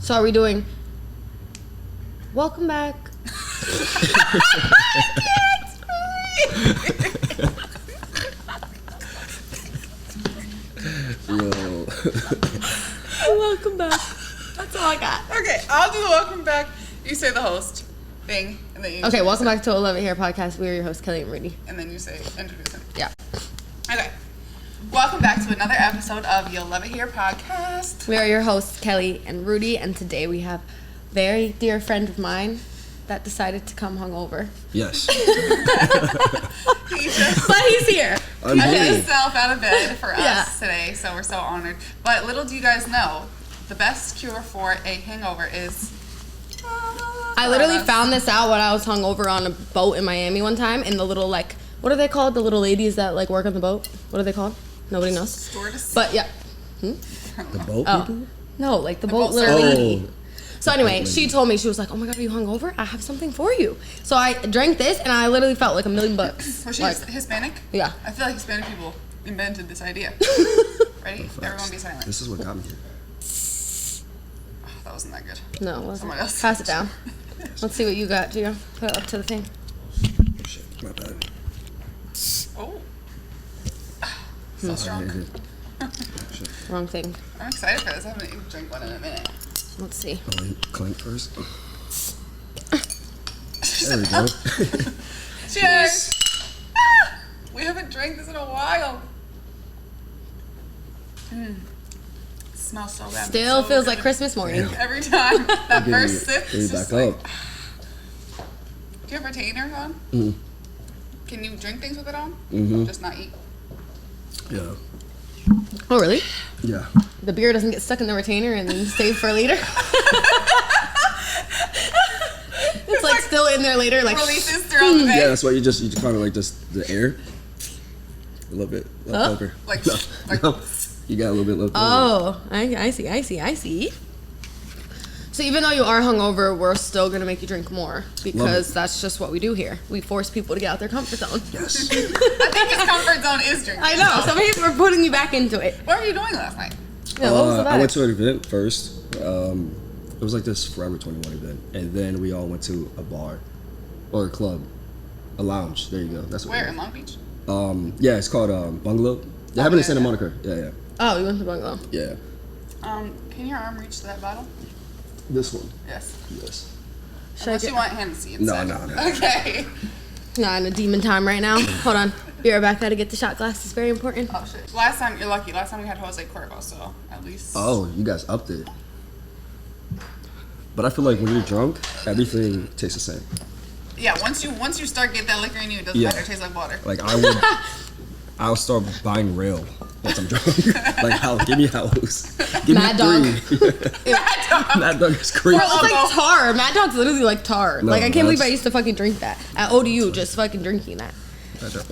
So are we doing... Welcome back. Yo. Welcome back. That's all I got. Okay, I'll do the welcome back. You say the host thing, and then you Okay, welcome back to 11 Hair Podcast. We are your hosts, Kelly and Rudy. And then you say introduce him. Yeah. Okay. Welcome back to another episode of You'll Love It Here Podcast. We are your hosts, Kelly and Rudy, and today we have a very dear friend of mine that decided to come hungover. Yes. But he's here. He got himself out of bed for Yeah. us today, so we're so honored. But little do you guys know, the best cure for a hangover is... I literally found this out when I was hungover on a boat in Miami one time, and the little, like, what are they called? The little ladies that, like, work on the boat? What are they called? Nobody knows. Stewardess? But, yeah. The boat people? No, like the boat boat little server. lady. So anyway, she told me, she was like, oh my God, are you hungover? I have something for you. So I drank this, and I literally felt like $1,000,000. Was she like, Hispanic? Yeah. I feel like Hispanic people invented this idea. Ready? Everyone be silent. This is what got me here. Oh, that wasn't that good. No, it wasn't. Someone else. Pass it down. Let's see what you got, Gio. Put it up to the thing. Oh, shit, my bad. Oh. So strong. Wrong thing. I'm excited for this. I haven't even drank one in a minute. Let's see. Oh, clink first. There we go. Cheers! Ah, we haven't drank this in a while. Smells so bad. Still so feels good. like Christmas morning. Every time. That first sip Give me is just back like... up. Do you have retainers on? Mm. Can you drink things with it on? Mm-hmm. Just not eat? Yeah. Oh, really? Yeah. The beer doesn't get stuck in the retainer and then save for later? It's like still in there later, like... Releases throughout the day. Yeah, that's why you kind of like just the air. A little bit left over. Like, No, like no. You got a little bit left over. Oh, I see. So even though you are hungover, we're still going to make you drink more because that's just what we do here. We force people to get out their comfort zone. Yes. I think his comfort zone is drinking. I know. Some people are putting you back into it. What were you doing last night? Yeah, what was the I vibe? went to an event first. It was like this Forever 21 event. And then we all went to a bar or a club. A lounge. There you go. That's what Where? it In Long Beach? was. Yeah, it's called Bungalow. They have it in Santa Monica. Yeah. Oh, you went to Bungalow. Yeah. Can your arm reach to that bottle? This one. Yes. Yes. Should Unless I you get... want Hennessy No, instead. no. Okay. Not in a demon time right now. Hold on. Be right back. Gotta get the shot glass. It's very important. Oh shit. Last time, you're lucky. Last time we had Jose Cuervo, so at least. Oh, you guys upped it. But I feel like when you're drunk, everything tastes the same. Yeah. Once you start getting that liquor in you, it doesn't matter. It tastes like water. Like I'll start buying rail once I'm drunk. Like give me house. Give Mad me Dog. 3. Mad Dog is crazy. Bro, it's like tar. Mad Dog's literally like tar. No, like I can't believe I that's- used to fucking drink that at ODU. Just fucking drinking that.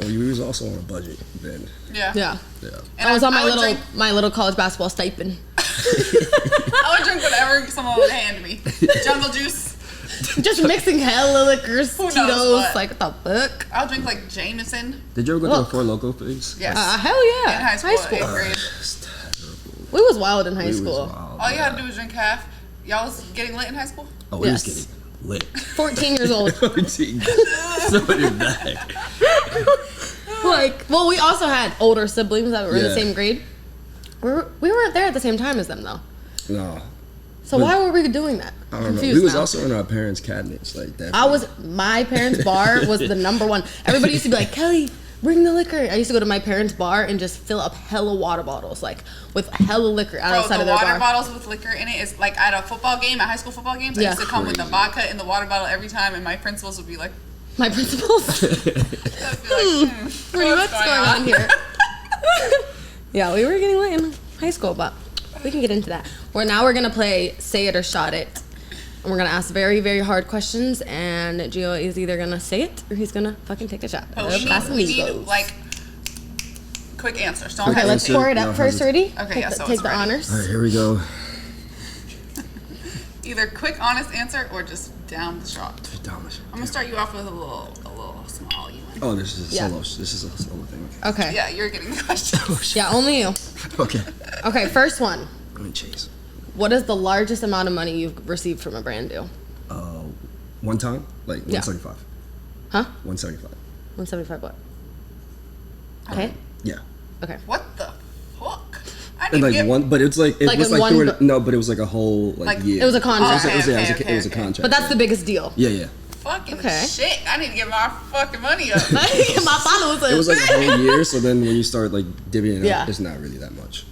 We was also on a budget then. Yeah. Yeah. Yeah. And I was on I would my little college basketball stipend. I would drink whatever someone would hand me. Jungle juice. Just mixing hella liquors, Who knows Tito's, what? like what the fuck? I'll drink like Jameson. Did you ever go to Look. the Four Loco things? Yes. Hell yeah. In high school. 8th grade. It's terrible. We was wild in high We was school. wild, All you man. had to do was drink half. Y'all was getting lit in high school? Oh, we was Yes. getting lit. 14 years old. So did that. Like, well, we also had older siblings that were in the Yeah. same grade. We weren't there at the same time as them though. No. So why were we doing that? I don't know. Confused We was now. also in our parents' cabinets like that. My parents' bar was the number one. Everybody used to be like, Kelly, bring the liquor. I used to go to my parents' bar and just fill up hella water bottles, like with hella liquor outside Bro, of the their water bar. bottles with liquor in it is like at a football game, at high school football games, I Yeah. used to come with the Crazy. vodka in the water bottle every time, and my principals would be like, My principals. I'd be like, What's going on here? Yeah, we were getting lit in high school, but we can get into that. We're gonna play Say It or Shot It. And we're gonna ask very, very hard questions, and Gio is either gonna say it or he's gonna fucking take a shot. But Of we need Casamigos. like quick answers. Don't Okay, hesitate. let's pour it up No first, hesitate. Rudy. Okay, Take yeah, the, so take it's the ready. honors. All right, here we go. Either quick, honest answer or just down the shot. Down. I'm gonna start you off with a little small one. Oh, this is a Yeah. solo. This is a solo thing. Okay. Yeah, you're getting the question. Yeah, only you. Okay. Okay, first one. Let me chase. What is the largest amount of money you've received from a brand deal? One time, like Yeah. 175. Huh? 175. 175 what? Okay. Yeah. Okay. What the fuck? I And need like to get one, but it's like it Like was in like one no, but it was like a whole like year. It was a contract. It was, Okay, it was a okay. contract. But that's yeah. the biggest deal. Yeah. fucking Okay. shit. I need to get my fucking money up. My followers. It was like a whole year. So then when you start like divvying it Yeah. up, it's not really that much.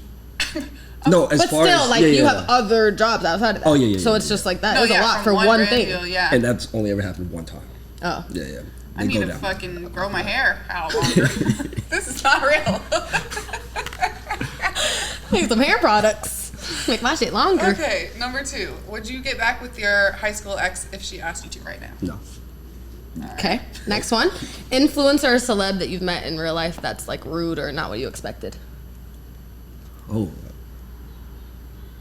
No, as But far still, as like you have other jobs outside of that. Oh, yeah, So yeah, it's yeah. just like that. No, It was a yeah, lot from for one brand thing. deal, yeah. and that's only ever happened one time. Oh. Yeah. I They need go to down. fucking grow my hair out longer. This is not real. Make some hair products. Make my shit longer. Okay, number 2. Would you get back with your high school ex if she asked you to right now? No. Okay. Next one. Influencer or celeb that you've met in real life that's like rude or not what you expected. Oh.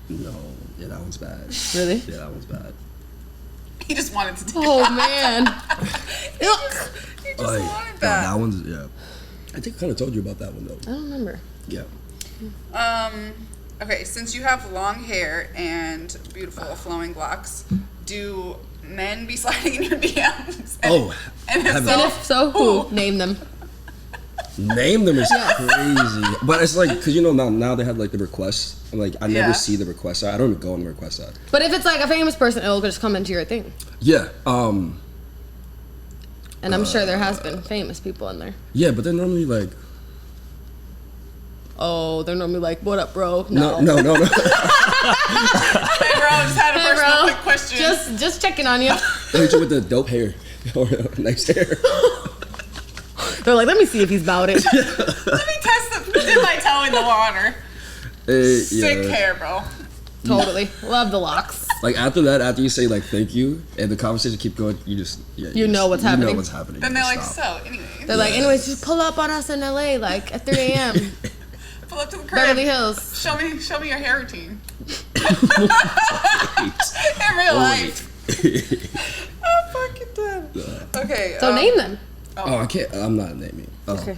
No. Yeah, that one's bad. Really? Yeah, that one's bad. He just wanted to do Oh that. man. He just Like, wanted no, that. that one's yeah. I think I kind of told you about that one though. I don't remember. Yeah. Okay, since you have long hair and beautiful flowing locks, do men be sliding in your DMs? Oh, and if heaven. so, And if so, who? Name them. Name them is crazy. But it's like, because you know now they have like the requests. I'm like, I never Yeah. see the request side. I don't even go on the request side. But if it's like a famous person, it'll just come into your thing. Yeah. And I'm sure there has been famous people in there. Yeah, but they're normally like, Oh, they're normally like, "What up, bro?" no. hey bro, just had a Hey, personal bro. quick question. Just checking on you. They hit you with the dope hair or nice hair. They're like, "Let me see if he's about it." Let me test dip my toe in the water. Sick Yeah. hair, bro. Totally. Love the locks. Like after that, after you say like thank you and the conversation keep going, you just You know what's happening. You know what's happening. Then You they're just like, stop. so, anyways, They're like, anyways, just pull up on us in LA, like at 3 a.m. pull up to the crib. Beverly Hills. Show me your hair routine. In real life. I'm fucking dead. Okay. So name them. Oh, I can't. I'm not naming. Oh, Okay.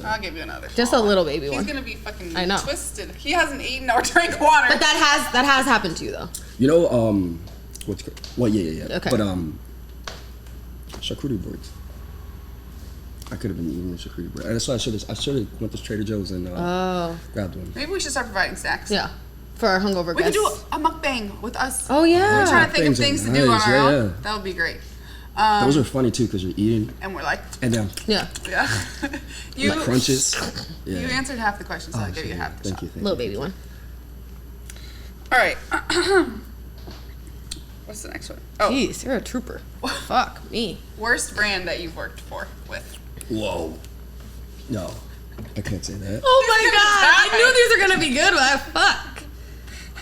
I'll give you another. Just a little baby He's one. gonna be fucking I know. twisted. He hasn't eaten or drank water. But that has happened to you though. You know, yeah. Okay. But charcuterie boards. I could have been eating the charcuterie board. And that's why I should have went to Trader Joe's and grabbed one. Maybe we should start providing snacks. Yeah. For our hungover We could guests. do a mukbang with us. Oh yeah. We're trying to think of Mukbangs are things to do on nice, our yeah, own. yeah. That would be great. Those are funny too because you're eating And we're like, and then Yeah. yeah. you like crunches. Yeah. You answered half the questions, so I'll give you shit. half the Thank shot. you. Thank Little you. baby one. All right. What's the next one? Oh, Jeez, you're a trooper. Fuck me. worst brand that you've worked with. Whoa. No, I can't say that. Oh my He's god. gonna I die. knew these were gonna be good, but fuck.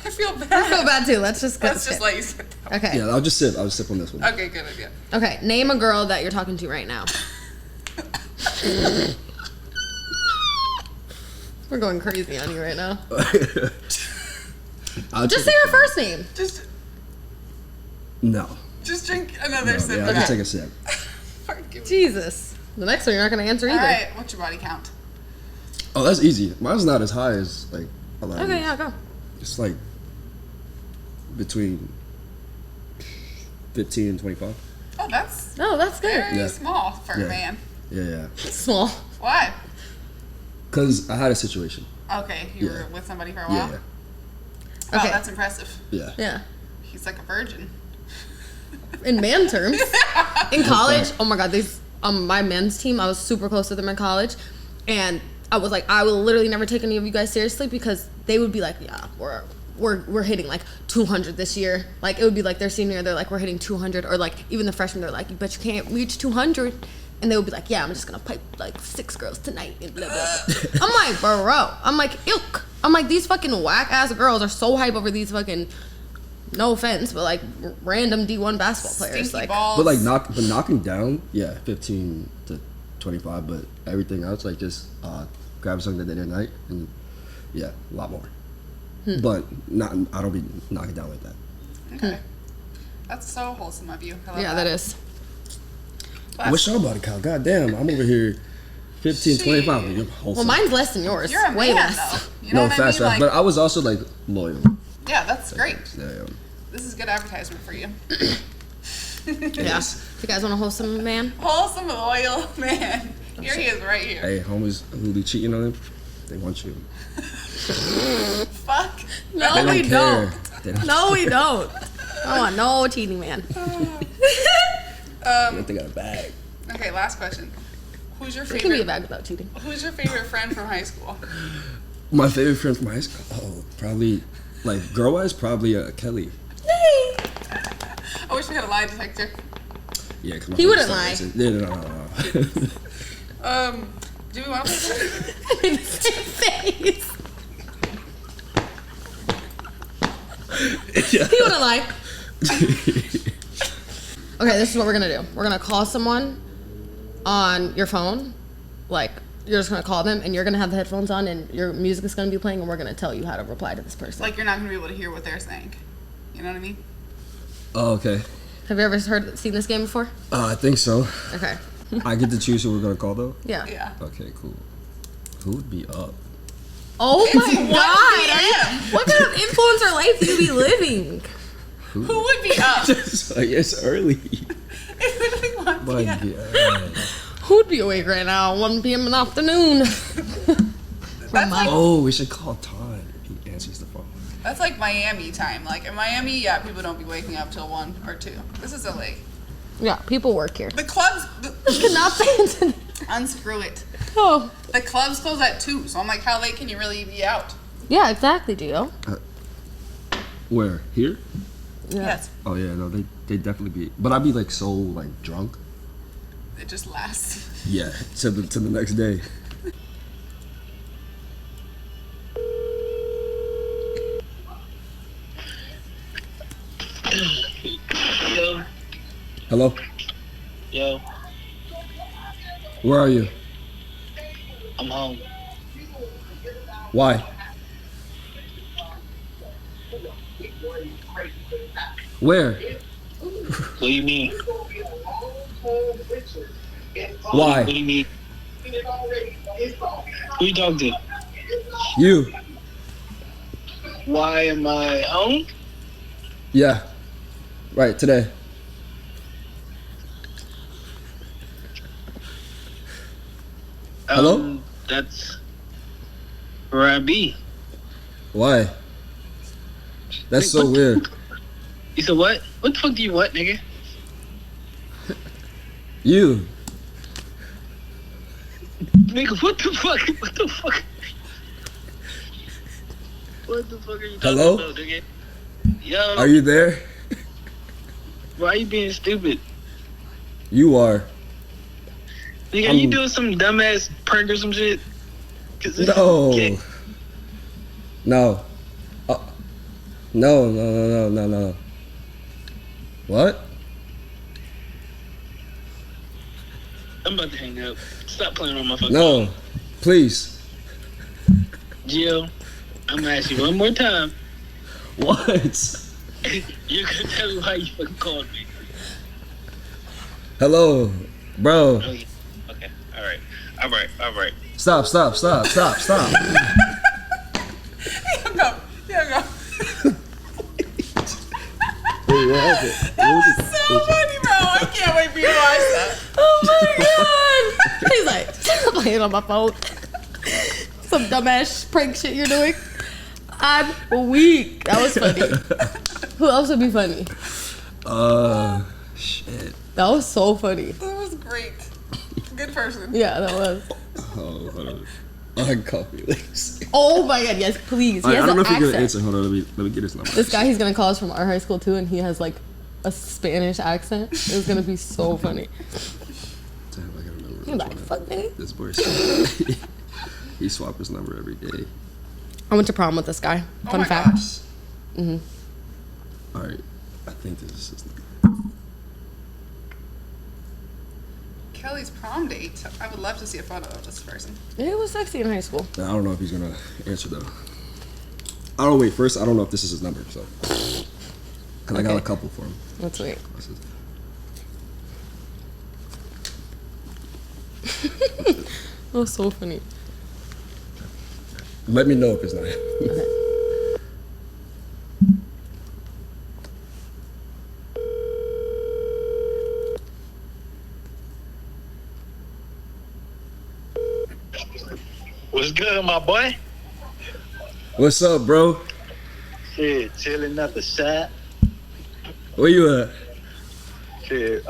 I feel bad. I feel bad too. Let's just go. Let's just let you sit down. Okay. Yeah, I'll just sip. I'll just sip on this one. Okay, good idea. Okay. Name a girl that you're talking to right now. We're going crazy on you right now. I'll Just take say a her first name. No. Just drink another No, sip. yeah, I'll Okay. just take a sip. Fuck you. Jesus. The next one you're not gonna answer All either. right, what's your body count? Oh, that's easy. Mine's not as high as like 11. Okay, yeah, go. It's like between 15 and 25. Oh, that's No, that's good. very Yeah. small for Yeah. a man. Yeah. Small. Why? Cause I had a situation. Okay, you were Yeah. with somebody for a while? Yeah. Wow, Okay. that's impressive. Yeah. Yeah. He's like a virgin. In man terms. In college, oh my god, these my men's team, I was super close to them in college, and I was like, I will literally never take any of you guys seriously because they would be like, yeah, we're hitting like 200 this year. Like it would be like their senior year, they're like, we're hitting 200, or like even the freshmen, they're like, but you can't reach 200. And they would be like, yeah, I'm just gonna pipe like 6 girls tonight and blah, blah, blah. I'm like, bro. I'm like, ilk. I'm like, these fucking whack ass girls are so hype over these fucking, no offense, but like random D1 basketball players. Stinky Like, balls. But like knocking down, yeah, 15 to 25. But everything else, like just grab something at the end of the night, and yeah, a lot more. But I don't be knocking down like that. Okay. That's so wholesome of you. I love yeah, that is. What's your body count? God damn, I'm over here 15, 25. Like, you're wholesome. Well, mine's less than yours. You're a way man, less. though. You know No, what fast, I mean? fast. But I was also like loyal. Yeah, that's great. Yeah. This is good advertisement for you. Yeah. You guys want a wholesome man? Wholesome, loyal man. Here he is right here. Hey, homies who be cheating on them, they want you. Fuck. No, They we care. don't. They don't. No, we don't. I want no cheating man. They got a bag. Okay, last question. Who's your It can be a favorite? bag without cheating. Who's your favorite friend from high school? My favorite friend from high school. Oh, probably like girl-wise, probably Kelly. Yay! I wish we had a lie detector. Yeah, come on. He wouldn't lie. Yeah, no. Do we want to play? His face. Yeah. He wouldn't lie. Okay, this is what we're gonna do. We're gonna call someone on your phone. Like, you're just gonna call them and you're gonna have the headphones on and your music is gonna be playing and we're gonna tell you how to reply to this person. Like, you're not going to be able to hear what they're saying. You know what I mean? Oh, okay. Have you ever seen this game before? I think so. Okay. I get to choose who we're gonna call though. Yeah. Yeah. Okay, cool. Who would be up? Oh my It's 1 god! PM. What kind of influencer life do you be living? Who would be up? It's early. It's literally 1 But p.m. yeah. Who'd be awake right now? 1 p.m. in the afternoon. That's like, Oh, we should call Todd if he answers the phone. that's like Miami time. Like, in Miami, yeah, people don't be waking up till 1 or 2. This is LA. Yeah, people work here. The clubs, Cannot say into unscrew it. Oh. The clubs close at 2, so I'm like, how late can you really be out? Yeah, exactly, Gio. Where? Here? Yeah. Yes. Oh yeah, no, they definitely be. But I'd be like so like drunk. It just lasts. Yeah, to the next day. Yo, Hello? yo, Where are you? I'm home. Why? Where? What do you mean? Why? What do you mean? Who you talking to? You? Why am I home? Yeah. Right, today. Hello? That's where I be. Why? That's so weird. You said what? What the fuck do you want, nigga? You. Nigga, what the fuck? What the fuck? What the fuck are you talking Hello? about, nigga? Yo, Are you there? why are you being stupid? You are. Nigga, are you doing some dumbass prank or some shit? 'Cause this No. kid- No. No. What? I'm about to hang up. Stop playing on my fucking No. Please. Gio, I'm gonna ask you one more time. What? You're gonna tell me why you fucking called me. Hello, bro. Oh, yeah. Okay, alright. Stop. Here we go. Wait, what happened? That was so funny, bro. I can't wait for you to watch that. Oh my god! He's like, stop playing on my phone. Some dumbass prank shit you're doing. I'm weak. That was funny. Who else would be funny? Shit. That was so funny. That was great. Good person. Yeah, that was. Oh, hold on. I can call Felix. Oh my god, yes, please. He I has don't know an if he's gonna accent. answer. Hold on, let me get his number. This guy he's gonna call us from our high school too, and he has like a Spanish accent. It's gonna be so funny. Damn, I gotta remember. You're like, fuck me. This boy. He swap his number every day. I went to prom with this guy. Oh Fun my fact. gosh. All right, I think this is his number. Kelly's prom date. I would love to see a photo of this person. It was sexy in high school. Now, I don't know if he's gonna answer though. I don't wait. First, I don't know if this is his number, so because I got Okay. a couple for him. Let's wait. That was so funny. Let me know if it's not him. Okay. What's good, my boy? What's up, bro? Shit, chilling at the shack. Where you at? Shit,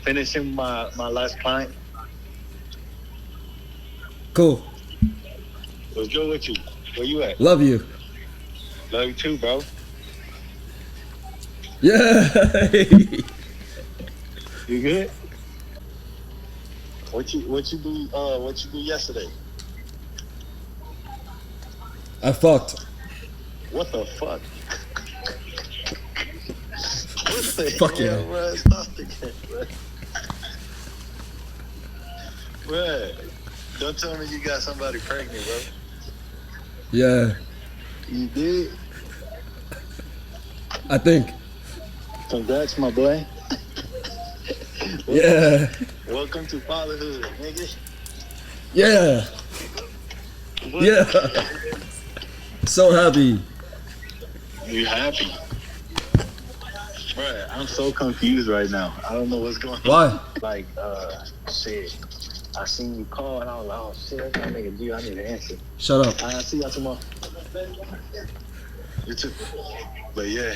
finishing my last client. Cool. What's good with you? Where you at? Love you. Love you too, bro. Yeah. You good? What you do yesterday? I fucked. What the fuck? What the Fuck hell, yeah. bro? Stop again, bro. Bro, don't tell me you got somebody pregnant, bro. Yeah. You did? I think. Congrats, my boy. Yeah. Welcome to fatherhood, nigga. Yeah. What? Yeah. So happy. You happy? Bruh, I'm so confused right now. I don't know what's going on. Why? Like, shit. I seen you call and I was like, oh shit, that nigga Gio, I need to answer. Shut up. I'll see y'all tomorrow. You too. But yeah.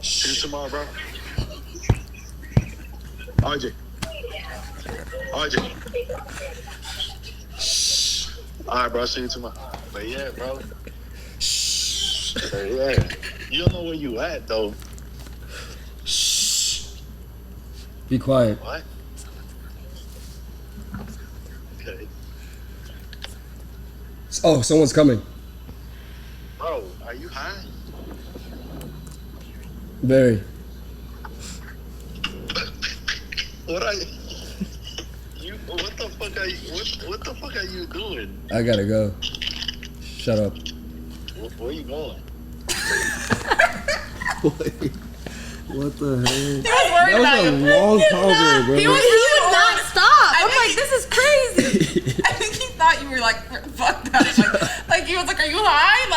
See you tomorrow, bro. RJ. Alright, bro, see you tomorrow. But yeah, bro. But yeah. You don't know where you at, though. Shh. Be quiet. What? Okay. Oh, someone's coming. Bro, are you high? Very. What are you? What the fuck are you? What the fuck are you doing? I gotta go. Shut up. Where you going? What the hell? He was worried That was about a you. long convo, bro. He would not stop. I'm think like, this is crazy. I think he thought you were like fucked up. Like he was like, "Are you high?"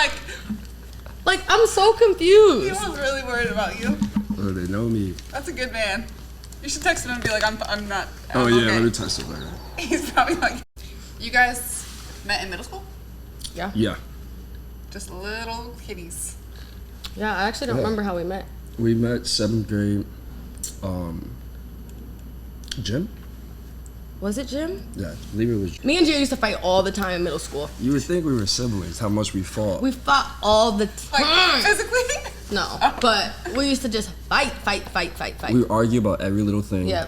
Like, I'm so He confused. was really worried about you. Oh, they know me. That's a good man. You should text him and be like, "I'm not." Oh I'm yeah, okay." let me text him later. He's probably like, "You guys met in middle school? Yeah. Just little kitties." Yeah, I actually don't Yeah. remember how we met. We met 7th grade. Gym? Was it Jim? Yeah, I believe it was. Me and Gio used to fight all the time in middle school. You would think we were siblings, how much we fought. We fought all the Like time. physically? No, but we used to just fight. We would argue about every little thing. Yeah,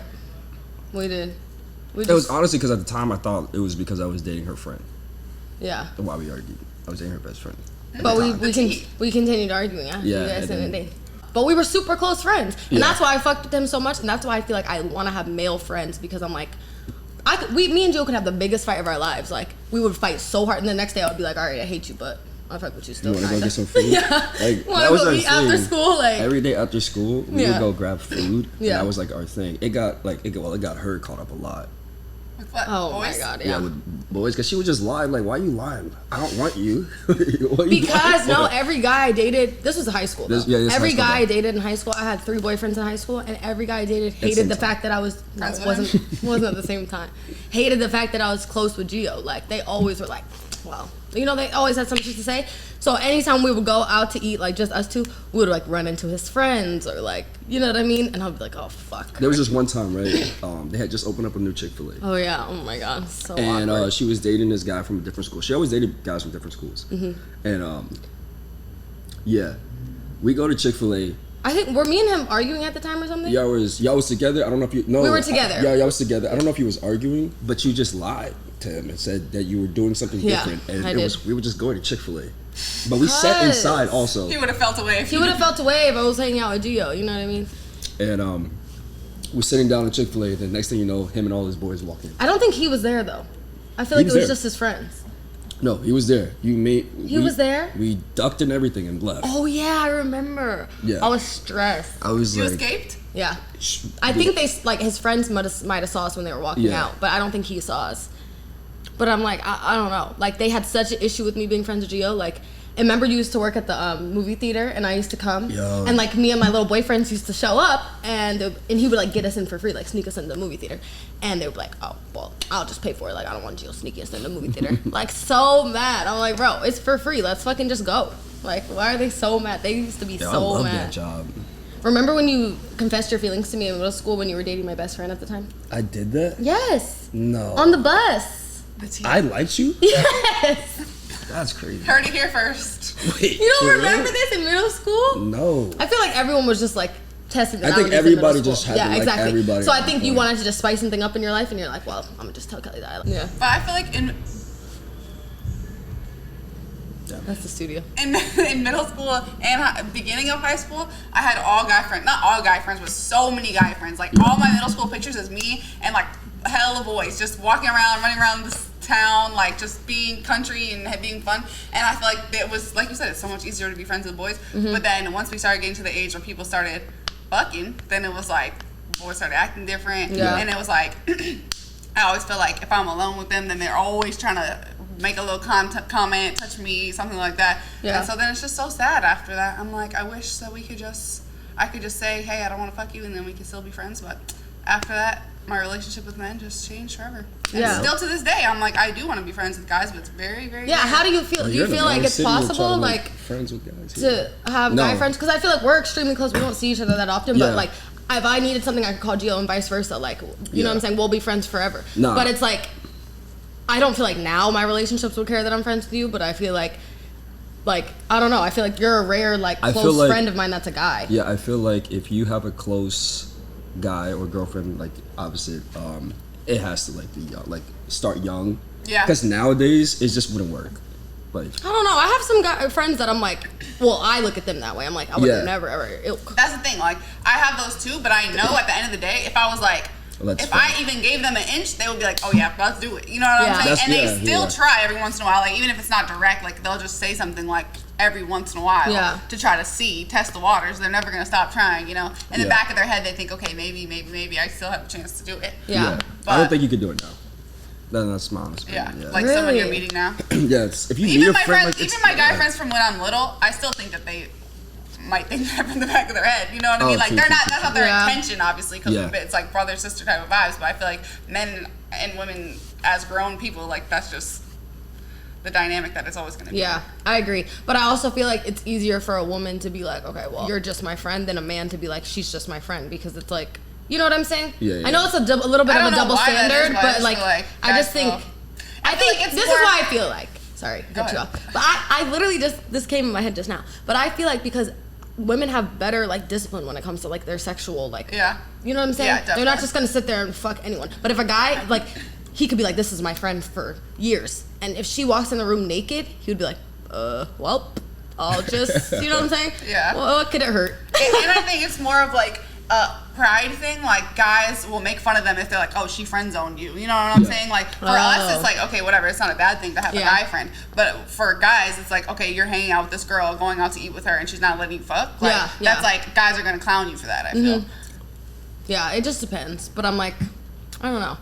we did. We It was just, honestly because at the time I thought it was because I was dating her friend. yeah. That's why we argued. I was dating her best friend. But the time. we continued arguing after Yeah, you guys and didn't then- date. But we were super close friends, and Yeah. that's why I fucked with him so much, and that's why I feel like I want to have male friends because I'm like, me and Joe could have the biggest fight of our lives. Like we would fight so hard, and the next day I would be like, all right, I hate you, but I'll fuck with you still. You want to go kinda. get some food? Yeah. Like, Want that to was go our eat after thing. school? Like Every day after school, we Yeah. would go grab food. Yeah. And that was like our thing. It got her caught up a lot. With what? oh boys? my god, Yeah, yeah. with boys, because she would just lie. Like, why you lying? I don't want you. What you lying Because no, for? every guy I dated. This was high school. Though. This every high school, guy I though. dated in high school. I had 3 boyfriends in high school, and every guy I dated same hated the time. fact that I was. No, Friends it with him? wasn't at the same time. Hated the fact that I was close with Gio. Like they always were like, well, you know, they always had some shit to say. So anytime we would go out to eat, like just us two, we would like run into his friends or like, you know what I mean? And I'd be like, oh fuck. There was this one time, right? They had just opened up a new Chick-fil-A. Oh yeah. Oh my god. So And awkward. she was dating this guy from a different school. She always dated guys from different schools. Mm-hmm. And yeah, we go to Chick-fil-A. I think were me and him arguing at the time or something? Y'all was together. I don't know if you. No, We were together. Y'all was together. I don't know if he was arguing, but you just lied to him and said that you were doing something Yeah, different. And I it did. was we were just going to Chick-fil-A, but we sat inside also. He would have felt away if He would have felt away if I was hanging out with Gio. You know what I mean? And we're sitting down at Chick-fil-A. The next thing you know, him and all his boys walk in. I don't think he was there though. I feel He like it was was there. just his friends. No, he was there. He was there? We ducked and everything and left. Oh yeah, I remember. Yeah. I was stressed. I was You like, escaped? Yeah. I think they like his friends might have saw us when they were walking Yeah. out, but I don't think he saw us. But I'm like, I don't know. Like they had such an issue with me being friends with Gio. Like And remember, you used to work at the movie theater, and I used to come, Yo. and like me and my little boyfriends used to show up, and he would like get us in for free, like sneak us in the movie theater, and they would be like, oh well, I'll just pay for it. Like I don't want you sneaking us in the movie theater. Like so mad. I'm like, bro, it's for free. Let's fucking just go. Like why are they so mad? They used to be Yo, so I love mad. that job. Remember when you confessed your feelings to me in middle school when you were dating my best friend at the time? I did that? Yes. No. On the bus. I liked you? Yes. That's crazy. Heard it here first. Wait, You don't for remember real? this in middle school? No. I feel like everyone was just like testing the I think boundaries in middle everybody school. just had to like exactly. everybody. So I at think that you point. wanted to just spice something up in your life, and you're like, well, I'm gonna just tell Kelly that I like. Yeah. But I feel like That's the studio. in middle school and beginning of high school, I had all guy friends. Not all guy friends, but so many guy friends. Like all my middle school pictures is me and like hella boys just walking around, running around this town, like just being country and being fun. And I feel like it was, like you said, it's so much easier to be friends with boys. But then once we started getting to the age where people started fucking, then it was like boys started acting different. Yeah. And it was like I always feel like if I'm alone with them, then they're always trying to make a little comment, touch me, something like that. Yeah. And so then it's just so sad after that. I'm like, I wish that I could just say, hey, I don't want to fuck you, and then we can still be friends. But after that, my relationship with men just changed forever. And Yeah. still to this day, I'm like, I do want to be friends with guys, but it's very, very Yeah. rare. How do you feel? Do you feel like it's possible, like, friends with guys? to have No. guy friends? Because I feel like we're extremely close. We don't see each other that often, Yeah. but like, if I needed something, I could call Gio and vice versa. Like, you know what I'm saying? We'll be friends forever. Nah. But it's like, I don't feel like now my relationships would care that I'm friends with you, but I feel like I don't know. I feel like you're a rare, like, I feel close like- friend of mine that's a guy. Yeah, I feel like if you have a close guy or girlfriend, like obviously, it has to like be young, like start young. Yeah. Because nowadays it just wouldn't work. Like I don't know. I have some friends that I'm like, well, I look at them that way. I'm like, I would Yeah. never ever. That's the thing. Like, I have those too, but I know at the end of the day, if I was like, That's if fine. I even gave them an inch, they would be like, oh yeah, let's do it. You know what Yeah. I'm saying? That's- And they yeah, still yeah. try every once in a while. Like, even if it's not direct, like they'll just say something like every once in a while Yeah. to try to test the waters. They're never gonna stop trying. You know, in the Yeah. back of their head, they think, okay, maybe I still have a chance to do it. Yeah. But- I don't think you could do it now. That's my honest Yeah, opinion. like someone you're Really? meeting now. Yeah, it's, if you meet Even a my friend, friends, like, it's- even my guy yeah. friends from when I'm little, I still think that they might think that from the back of their head. You know what I Oh, mean? Like true, they're true, not. true, That's not their Yeah. intention, obviously, because Yeah. it's like brother sister type of vibes. But I feel like men and women as grown people, like that's just the dynamic that it's always going to be. Yeah, I agree. But I also feel like it's easier for a woman to be like, okay, well, you're just my friend, than a man to be like, she's just my friend, because it's like, you know what I'm saying? Yeah, yeah. I know it's a little bit I of a don't know double why that is, standard, but I but just like, feel like I guys just think, feel- I I feel think like it's this more- is why I feel like, sorry, Go cut you ahead. off. But I literally this came in my head just now. But I feel like because women have better like discipline when it comes to like their sexual like, Yeah. you know what I'm saying? Yeah, They're not definitely. just gonna sit there and fuck anyone. But if a guy like, he could be like, this is my friend for years, and if she walks in the room naked, he would be like, well, I'll just, you know what I'm saying? Yeah. Well, what could it hurt? And I think it's more of like a pride thing. Like guys will make fun of them if they're like, "Oh, she friend zoned you." You know what I'm saying? Like for us, it's like, okay, whatever. It's not a bad thing to have a Yeah. guy friend. But for guys, it's like, okay, you're hanging out with this girl, going out to eat with her, and she's not letting you fuck. Like, Yeah, that's yeah. like guys are gonna clown you for that. I feel. Yeah, it just depends. But I'm like, I don't know.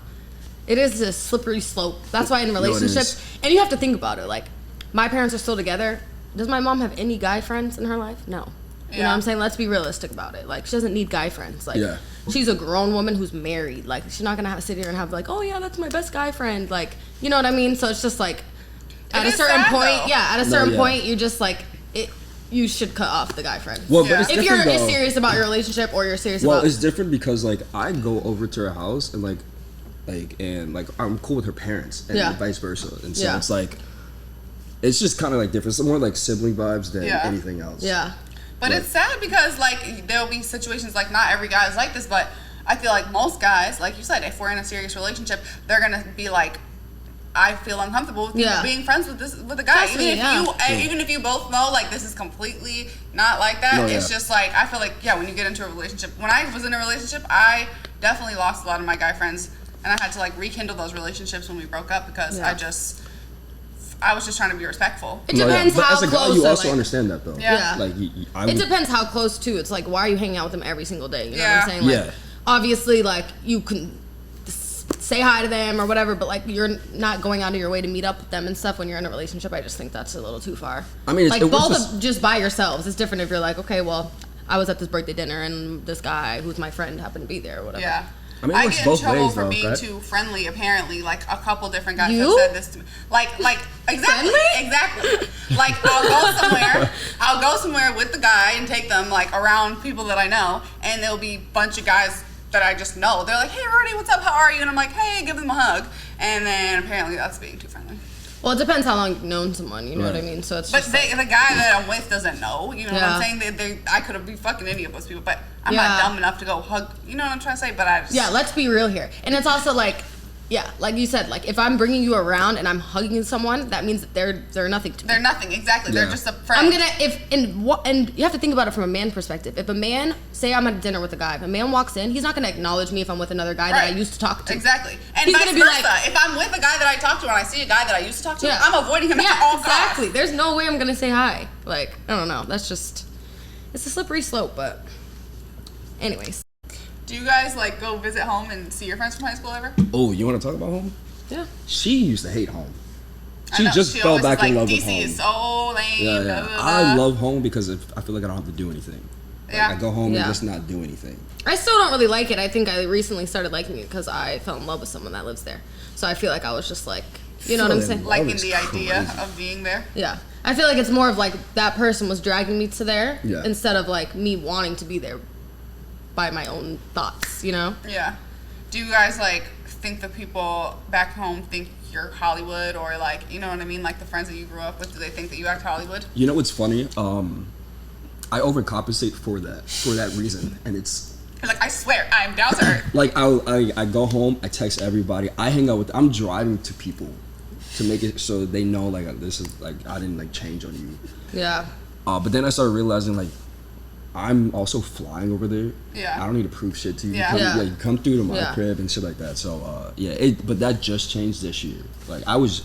It is a slippery slope. That's why in it relationships, is. and you have to think about it. Like, my parents are still together. Does my mom have any guy friends in her life? No. You know what I'm saying? Let's be realistic about it. Like, she doesn't need guy friends. Like, Yeah. she's a grown woman who's married. Like, she's not gonna sit here and have like, oh yeah, that's my best guy friend. Like, you know what I mean? So it's just like, at a is certain sad, point, though. yeah, at a No, certain yeah. point, you just like it. You should cut off the guy friends. Well, Yeah. but it's If you're different though. serious about your relationship or you're serious Well, about it's different because like I go over to her house and like I'm cool with her parents and Yeah. vice versa, and so Yeah. it's like it's just kind of like different. It's more like sibling vibes than Yeah. anything else. yeah. But it's sad because like there'll be situations like not every guy is like this, but I feel like most guys, like you said, if we're in a serious relationship, they're gonna be like, I feel uncomfortable with you Yeah. being friends with a guy. Trust me, Even if you both know like this is completely not like that, No, it's yeah. just like I feel like when you get into a relationship. When I was in a relationship, I definitely lost a lot of my guy friends, and I had to like rekindle those relationships when we broke up because Yeah. I was just trying to be respectful. It No, yeah. depends But how as a guy, close. you or, also like, understand that though. Yeah. Yeah. Like I It would, depends how close too. It's like, why are you hanging out with them every single day? You know Yeah. what I'm saying? Like, Yeah. obviously, like you can say hi to them or whatever, but like you're not going out of your way to meet up with them and stuff when you're in a relationship. I just think that's a little too far. I mean, like both just by yourselves. It's different if you're like, okay, well, I was at this birthday dinner and this guy who's my friend happened to be there or whatever. Yeah. I mean, I get in trouble ways, for though, being right? too friendly. Apparently, like a couple different guys You? have said this to me. Like exactly, exactly. Like I'll go somewhere with the guy and take them like around people that I know, and there'll be a bunch of guys that I just know. They're like, "Hey, Rudy, what's up? How are you?" And I'm like, "Hey," give them a hug, and then apparently that's being too friendly. Well, it depends how long you've known someone. You know what I mean? So it's. But just the guy that I'm with doesn't know. You know what I'm saying? I could be fucking any of those people, but I'm not dumb enough to go hug. You know what I'm trying to say? But I just. Yeah, let's be real here. And it's also like, yeah, like you said, like if I'm bringing you around and I'm hugging someone, that means that they're nothing to me. They're nothing, exactly. Yeah. They're just a friend. I'm gonna and you have to think about it from a man perspective. If a man, say I'm at dinner with a guy, if a man walks in, he's not gonna acknowledge me if I'm with another guy that I used to talk to. Exactly. And He's vice gonna be versa. like- If I'm with a guy that I talk to and I see a guy that I used to talk to, Yeah. I'm avoiding him at all costs. exactly. There's no way I'm gonna say hi. Like, I don't know. That's just, it's a slippery slope, but anyways. Do you guys like go visit home and see your friends from high school ever? Oh, you want to talk about home? Yeah. She used to hate home. I She know, just she fell always back is in like, love with DC home. is so lame. Yeah, blah, yeah. blah, I blah. love home because I feel like I don't have to do anything. Like, Yeah. I go home Yeah. and just not do anything. I still don't really like it. I think I recently started liking it because I fell in love with someone that lives there. So I feel like I was just like, you know what I'm Fell in saying? love. Liking is the idea crazy. of being there. Yeah. I feel like it's more of like that person was dragging me to there Yeah. instead of like me wanting to be there by my own thoughts, you know? Yeah. Do you guys like think the people back home think you're Hollywood, or like, you know what I mean? Like the friends that you grew up with, do they think that you act Hollywood? You know what's funny? I overcompensate for that reason, and it's You're like, I swear, I'm down to earth. like I go home, I text everybody, I hang out with. I'm driving to people to make it so they know like this is like I didn't like change on you. Yeah. But then I started realizing like I'm also flying over there. Yeah. I don't need to prove shit to you. Yeah. Come, Yeah. you come through to my Yeah. crib and shit like that. So but that just changed this year. Like I was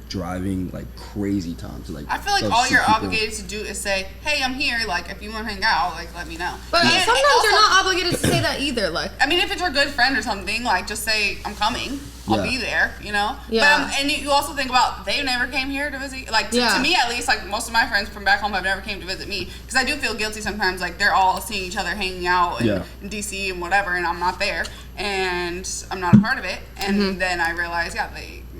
driving like crazy times. Like I feel like go all see you're people. obligated to do is say, hey, I'm here. Like, if you want to hang out, like, let me know. But And sometimes also- you're not obligated to say that either. Like, I mean, if it's your good friend or something, like, just say, I'm coming. I'll Yeah. be there, you know? Yeah. But, and you also think about, they never came here to visit. Like, Yeah. to me at least, like, most of my friends from back home have never came to visit me. Because I do feel guilty sometimes. Like, they're all seeing each other hanging out Yeah. in D.C. and whatever, and I'm not there. And I'm not a part of it. And then I realize,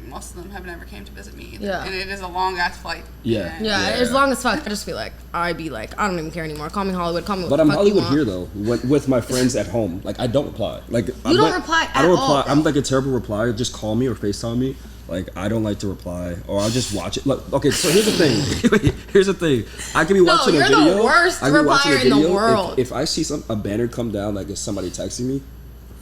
most of them have never came to visit me either. Yeah. And it is a long-ass flight. Yeah. And- yeah, Yeah. as long as fuck, I just feel like I don't even care anymore. Call me Hollywood, call me what But the I'm fuck Hollywood you want. here though, with my friends at home. Like I don't reply. Like You don't reply I don't at reply. all, bro. I'm like a terrible replier. Just call me or FaceTime me. Like I don't like to reply, or I'll just watch it. Look, okay, so here's the thing. Here's the thing. I can be watching you're a the video. worst I can be watching a replier in the video. world. If I see a banner come down, like if somebody texting me,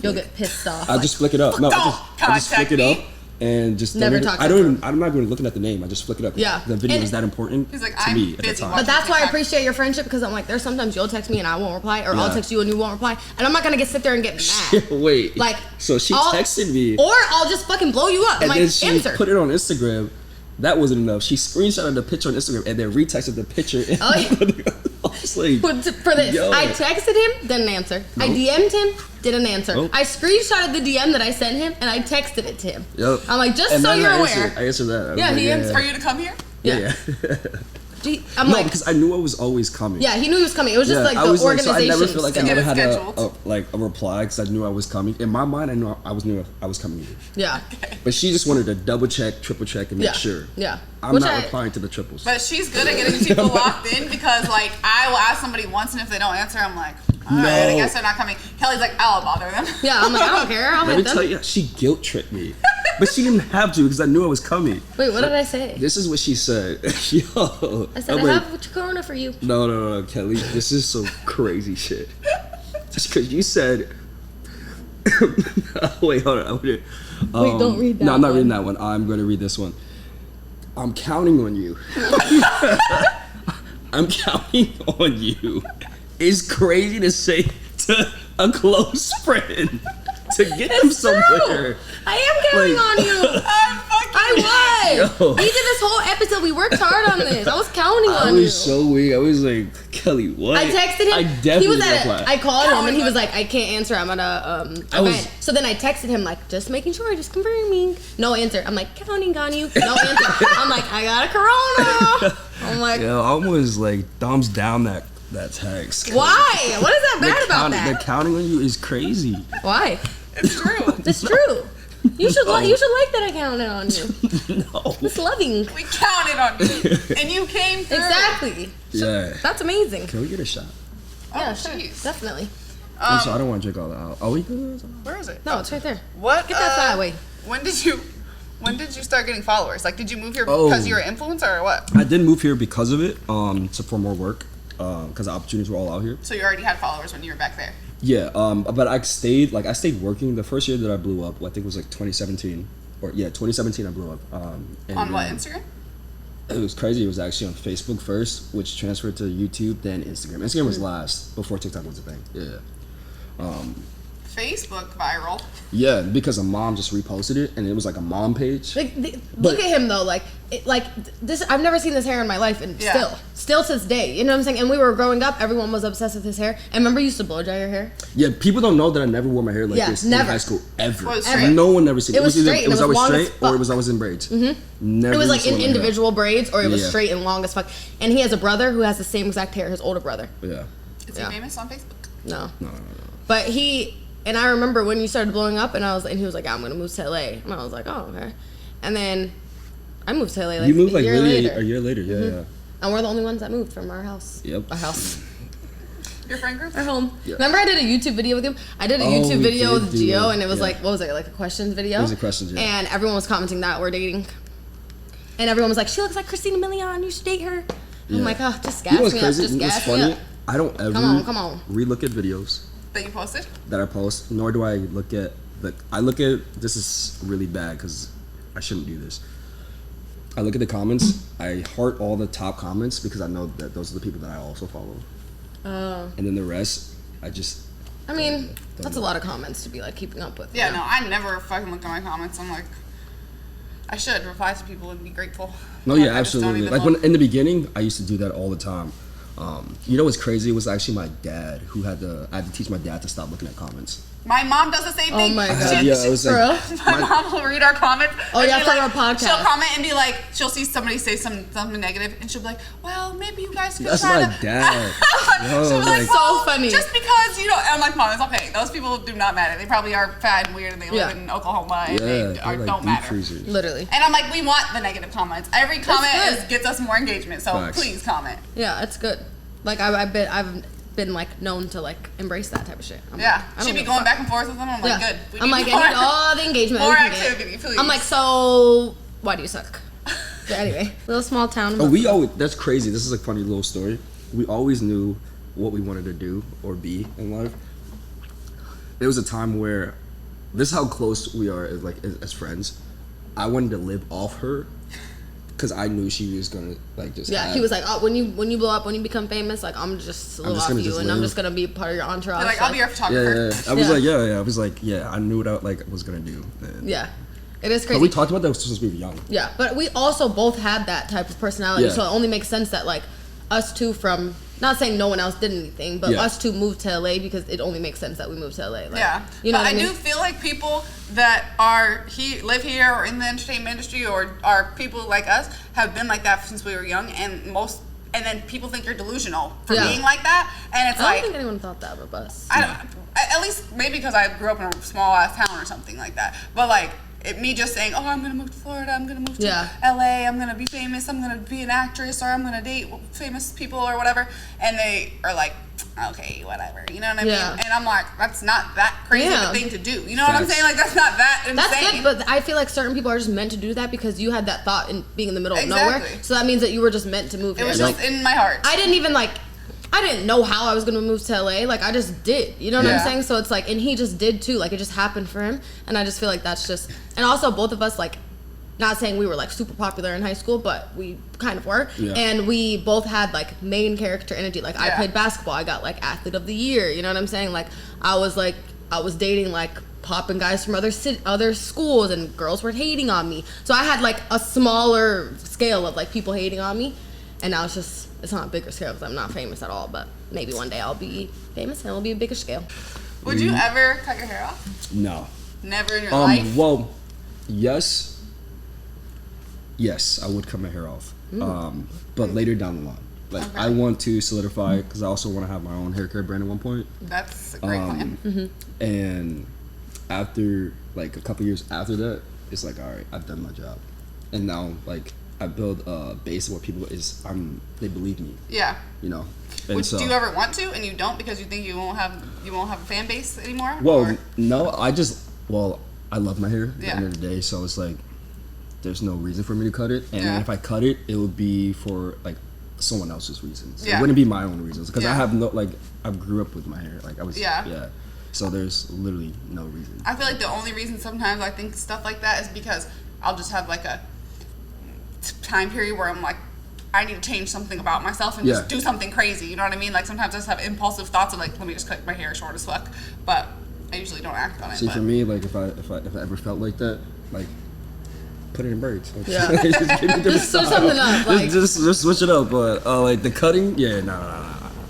You'll get pissed off. I like, just flick it up. No, Don't I just flick contact it up me. and just Never don't even, talk I to don't them. even. I'm not even looking at the name. I just flick it up. Yeah. The video And- is that important He's like, to I'm me at the busy time. watching But that's why I TikTok. appreciate your friendship, because I'm like, there's sometimes you'll text me and I won't reply, or I'll Yeah. text you and you won't reply, and I'm not gonna sit there and get mad. Wait. Like, so she I'll- texted me. Or I'll just fucking blow you up. I'm And like, then she answer. put it on Instagram. That wasn't enough. She screenshotted the picture on Instagram and then retexted the picture. Oh, yeah. I was like, For this, Yo. I texted him, didn't answer. I Nope. DM'd him, didn't answer. Nope. I screenshotted the DM that I sent him, and I texted it to him. Yep. I'm like, just And so then you're I aware. answered, I answered that. I was Yeah, like, he answered. For you to come here? Yeah. I'm No, like, because I knew I was always coming. yeah, he knew he was coming. It was just like I the was like, so organization. I never feel like I Get never it had scheduled. a reply because I knew I was coming. In my mind, I knew I was coming here. yeah, But she just wanted to double check, triple check, and make yeah, sure. yeah. I'm Which not replying to the triples. But she's good at getting people locked in, because like I will ask somebody once, and if they don't answer, I'm like, all right, I No. guess they're not coming. Kelly's like, I'll bother them. Yeah, I'm like, I don't care. I'll Let hit me them. tell you, she guilt tripped me. But she didn't have to because I knew I was coming. Wait, what did I say? This is what she said. Yo. I said, I'm I like, have Corona for you. No, Kelly. This is some crazy shit. Just because you said. Wait, hold on. Wait, don't read that No, I'm not one. reading that one. I'm going to read this one. I'm counting on you. I'm counting on you. It's crazy to say to a close friend to get them somewhere. I am counting Like- on you. I'm fucking I Yo. We did this whole episode. We worked hard on this. I was counting I on you. was so weak. I was like, Kelly, what? I texted him. I definitely he was didn't at reply. I called him and he was like, I can't answer. I'm at a I was- event. So then I texted him like, just making sure, just confirming. No answer. I'm like, counting on you. No answer. I'm like, I got a corona. I'm like, Yo, I almost like thumbs down that text. why? What is that bad about The that? counting on you is crazy. Why? It's true. It's true. You should you should like that I counted on you. No. It's loving. We counted on you, and you came through. Exactly. Yeah. That's amazing. Can we get a shot? Yeah, Oh, sure. jeez. Definitely. I'm sorry, I don't want to drink all that out. Are we good? Where is it? No, it's right there. What? Get that fat away. When did you start getting followers? Like, did you move here Oh. because you're an influencer or what? I did move here because of it, for more work, because the opportunities were all out here. So you already had followers when you were back there. Yeah, but I stayed working. The first year that I blew up, I think it was like 2017, 2017 I blew up. And On what, then Instagram? It was crazy. It was actually on Facebook first, which transferred to YouTube, then Instagram. Instagram was last before TikTok was a thing. Yeah. Facebook viral. Yeah, because a mom just reposted it, and it was like a mom page. Like, look at him though. Like this. I've never seen this hair in my life, and Yeah. still to this day. You know what I'm saying? And we were growing up. Everyone was obsessed with his hair. And remember, you used to blow dry your hair. Yeah, people don't know that I never wore my hair like Yeah, this never. in high school ever. Was it straight? No one never seen it. It was straight, It was and it was always long as straight, or fuck. it was always in braids. Mm-hmm. Never. It was like used to in wear my hair. individual braids, or it was Yeah. straight and long as fuck. And he has a brother who has the same exact hair. His older brother. Yeah. Is Yeah. he famous on Facebook? No. No. But he and I remember when you started blowing up, and he was like, I'm gonna move to LA, and I was like, oh okay. And then I moved to LA like You moved a like year really later. a year later. Yeah, yeah. And we're the only ones that moved from our house. Yep. Our house. Your friend group? Our home. Yeah. Remember I did a YouTube video with him? I did a Oh, YouTube we video did with do Gio, it. and it was Yeah. like, what was it, like a questions video? It was a questions, yeah. And everyone was commenting that we're dating. And everyone was like, she looks like Christina Milian, you should date her. Yeah. I'm like, oh, just gas You know what's me crazy? up, just What's gas me funny? up. I don't ever Come on. relook at videos That you posted? that I post, nor do I look at I look at, this is really bad because I shouldn't do this. I look at the comments. I heart all the top comments because I know that those are the people that I also follow. And then the rest, I mean, that's a lot of comments to be like keeping up with. Yeah, no, I never fucking look at my comments. I'm like, I should reply to people and be grateful. No, Like, yeah, I just don't absolutely. even Like look. when in the beginning, I used to do that all the time. You know what's crazy? It was actually my dad who I had to teach my dad to stop looking at comments. My mom does the same thing. Oh my God. She- Yeah, I was For like, real? My mom will read our comments. Oh, and yeah, be for like, our podcast. She'll comment and be like, she'll see somebody say something negative, and she'll be like, well, maybe you guys could that's try my to. dad. Yo, She'll be like, like- So well, funny. Just because you know, and I'm like, mom, it's okay. Those people do not matter. They probably are fat and weird, and they Yeah. live in Oklahoma, and Yeah, they they're like don't deep matter. freezers. Literally. And I'm like, we want the negative comments. Every comment good. gets us more engagement, so Facts. please comment. Yeah, it's good. Like I've been like known to like embrace that type of shit. I'm Yeah, like, I don't she'd be give a going fuck. back and forth with them. I'm like, Yeah. good. We I'm like, more, I need all the engagement. more we can get. activity, please. I'm like, so why do you suck? But anyway, little small town. Oh, we always, that's crazy. This is a funny little story. We always knew what we wanted to do or be in life. There was a time where, this is how close we are as friends. I wanted to live off her because I knew she was gonna like just. Yeah, he was like, oh, when you blow up, when you become famous, like I'm just live just off gonna you, just and I'm live. just gonna be part of your entourage. They're like, I'll be your Yeah, photographer. yeah, yeah. I was Yeah. like, yeah. I was like, yeah. I knew what I was gonna do. And, Yeah, it is But crazy. we talked about that since we were young. Yeah, but we also both had that type of personality, Yeah. so it only makes sense that like us two from, not saying no one else did anything, but Yeah. us two moved to LA because it only makes sense that we moved to LA. Like, Yeah, you know but what I mean? do feel like people that live here or in the entertainment industry or are people like us have been like that since we were young, and then people think you're delusional for Yeah. being like that, and it's I don't like think anyone thought that of us. I don't. At least maybe because I grew up in a small ass town or something like that. But like me just saying, oh, I'm gonna move to Florida, I'm gonna move to Yeah. LA, I'm gonna be famous, I'm gonna be an actress, or I'm gonna date famous people or whatever, and they are like, okay, whatever, you know what I Yeah. mean? And I'm like, that's not that crazy of Yeah. a thing to do. You know what I'm Facts. saying? Like that's not that insane. That's good, but I feel like certain people are just meant to do that because you had that thought in being in the middle of nowhere. Exactly. So that means that you were just meant to move it here. was Like, just in my heart. I didn't know how I was gonna move to LA. Like I just did. You know what Yeah. I'm saying? So it's like, and he just did too. Like it just happened for him. And I just feel like that's just, and also both of us, like, not saying we were like super popular in high school, but we kind of were. Yeah. And we both had like main character energy. Like I Yeah. played basketball. I got like athlete of the year. You know what I'm saying? Like I was like I was dating like popping guys from other schools, and girls were hating on me. So I had like a smaller scale of like people hating on me, and now it's not a bigger scale because I'm not famous at all. But maybe one day I'll be famous and it'll be a bigger scale. Would you ever cut your hair off? No. Never in your life? Well, yes, I would cut my hair off, but later down the line. Like, Okay. I want to solidify, because I also want to have my own hair care brand at one point. That's a great plan. And after, like, a couple years after that, it's like, all right, I've done my job. And now, like, I build a base of what people they believe me, Yeah. you know? And Would, so, do you ever want to, and you don't because you think you won't have a fan base anymore? well, Or- no, I love my hair at the Yeah. end of the day, so it's like, there's no reason for me to cut it. And Yeah. if I cut it, it would be for, like, someone else's reasons. Yeah. It wouldn't be my own reasons, because I Yeah. have no, like, I grew up with my hair. Like, I was, Yeah. So there's literally no reason. I feel like the only reason sometimes I think stuff like that is because I'll just have like a time period where I'm like, I need to change something about myself and Yeah. just do something crazy. You know what I mean? Like sometimes I just have impulsive thoughts of like, let me just cut my hair short as fuck. But I usually don't act on it. See, but for me, like, if I ever felt like that, like, put it in braids. Like, Yeah. just give me different Just switch style. something up, like- just switch it up. But like the cutting, yeah, no.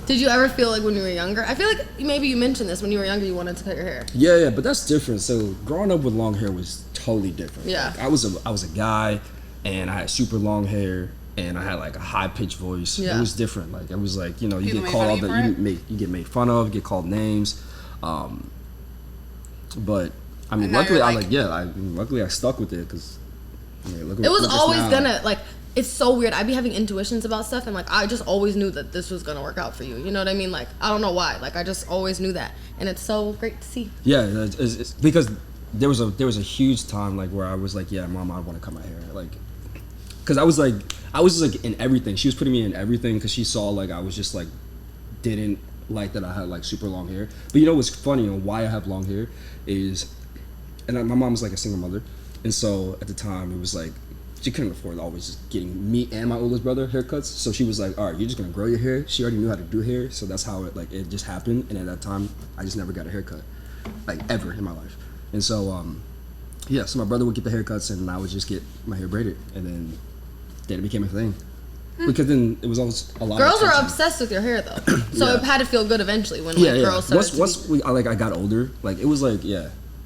Did you ever feel like when you were younger? I feel like maybe you mentioned this when you were younger, you wanted to cut your hair. Yeah, but that's different. So growing up with long hair was totally different. Yeah. Like, I was a guy, and I had super long hair, and I had like a high pitched voice. Yeah. It was different. Like it was like, you know, you People get made called fun all of you the for you get made fun of, get called names. But I mean, And now luckily you're luckily I stuck with it because look. It was look at us always now. gonna, like, it's so weird. I'd be having intuitions about stuff, and like I just always knew that this was gonna work out for you. You know what I mean? Like, I don't know why. Like, I just always knew that, and it's so great to see. Yeah, it's because there was a huge time like where I was like, yeah, mom, I want to cut my hair, like, because I was just like in everything. She was putting me in everything because she saw like I was just like didn't like that I had like super long hair. But you know what's funny and why I have long hair is, and my mom was like a single mother, and so at the time it was like she couldn't afford always just getting me and my oldest brother haircuts. So she was like, all right, you're just gonna grow your hair. She already knew how to do hair, so that's how it just happened. And at that time, I just never got a haircut, like ever in my life. And so yeah, so my brother would get the haircuts, and I would just get my hair braided, and then it became a thing. Because then it was always a lot. Girls of were attention. obsessed with your hair though, so Yeah. it had to feel good eventually when like girls started. Once I got older, like it was like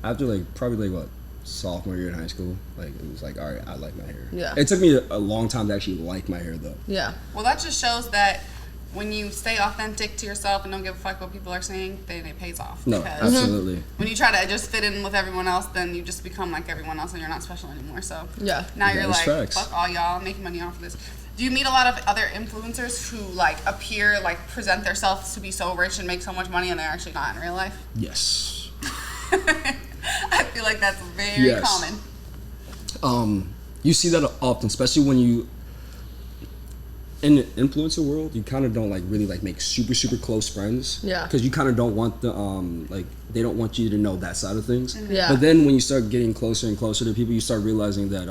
after like probably like what sophomore year in high school, like it was like, all right, I like my hair. Yeah. It took me a long time to actually like my hair though. Yeah. well, that just shows that when you stay authentic to yourself and don't give a fuck what people are saying, then it pays off. No, Because absolutely. when you try to just fit in with everyone else, then you just become like everyone else and you're not special anymore. So Yeah. now Yeah, you're that's like, facts. fuck all y'all, I'm making money off of this. Do you meet a lot of other influencers who like appear, like present themselves to be so rich and make so much money and they're actually not in real life? Yes. I feel like that's very Yes. common. You see that often, especially when you in the influencer world, you kind of don't like really like make super close friends. Yeah. Because you kind of don't want the like they don't want you to know that side of things. Yeah. But then when you start getting closer and closer to people, you start realizing that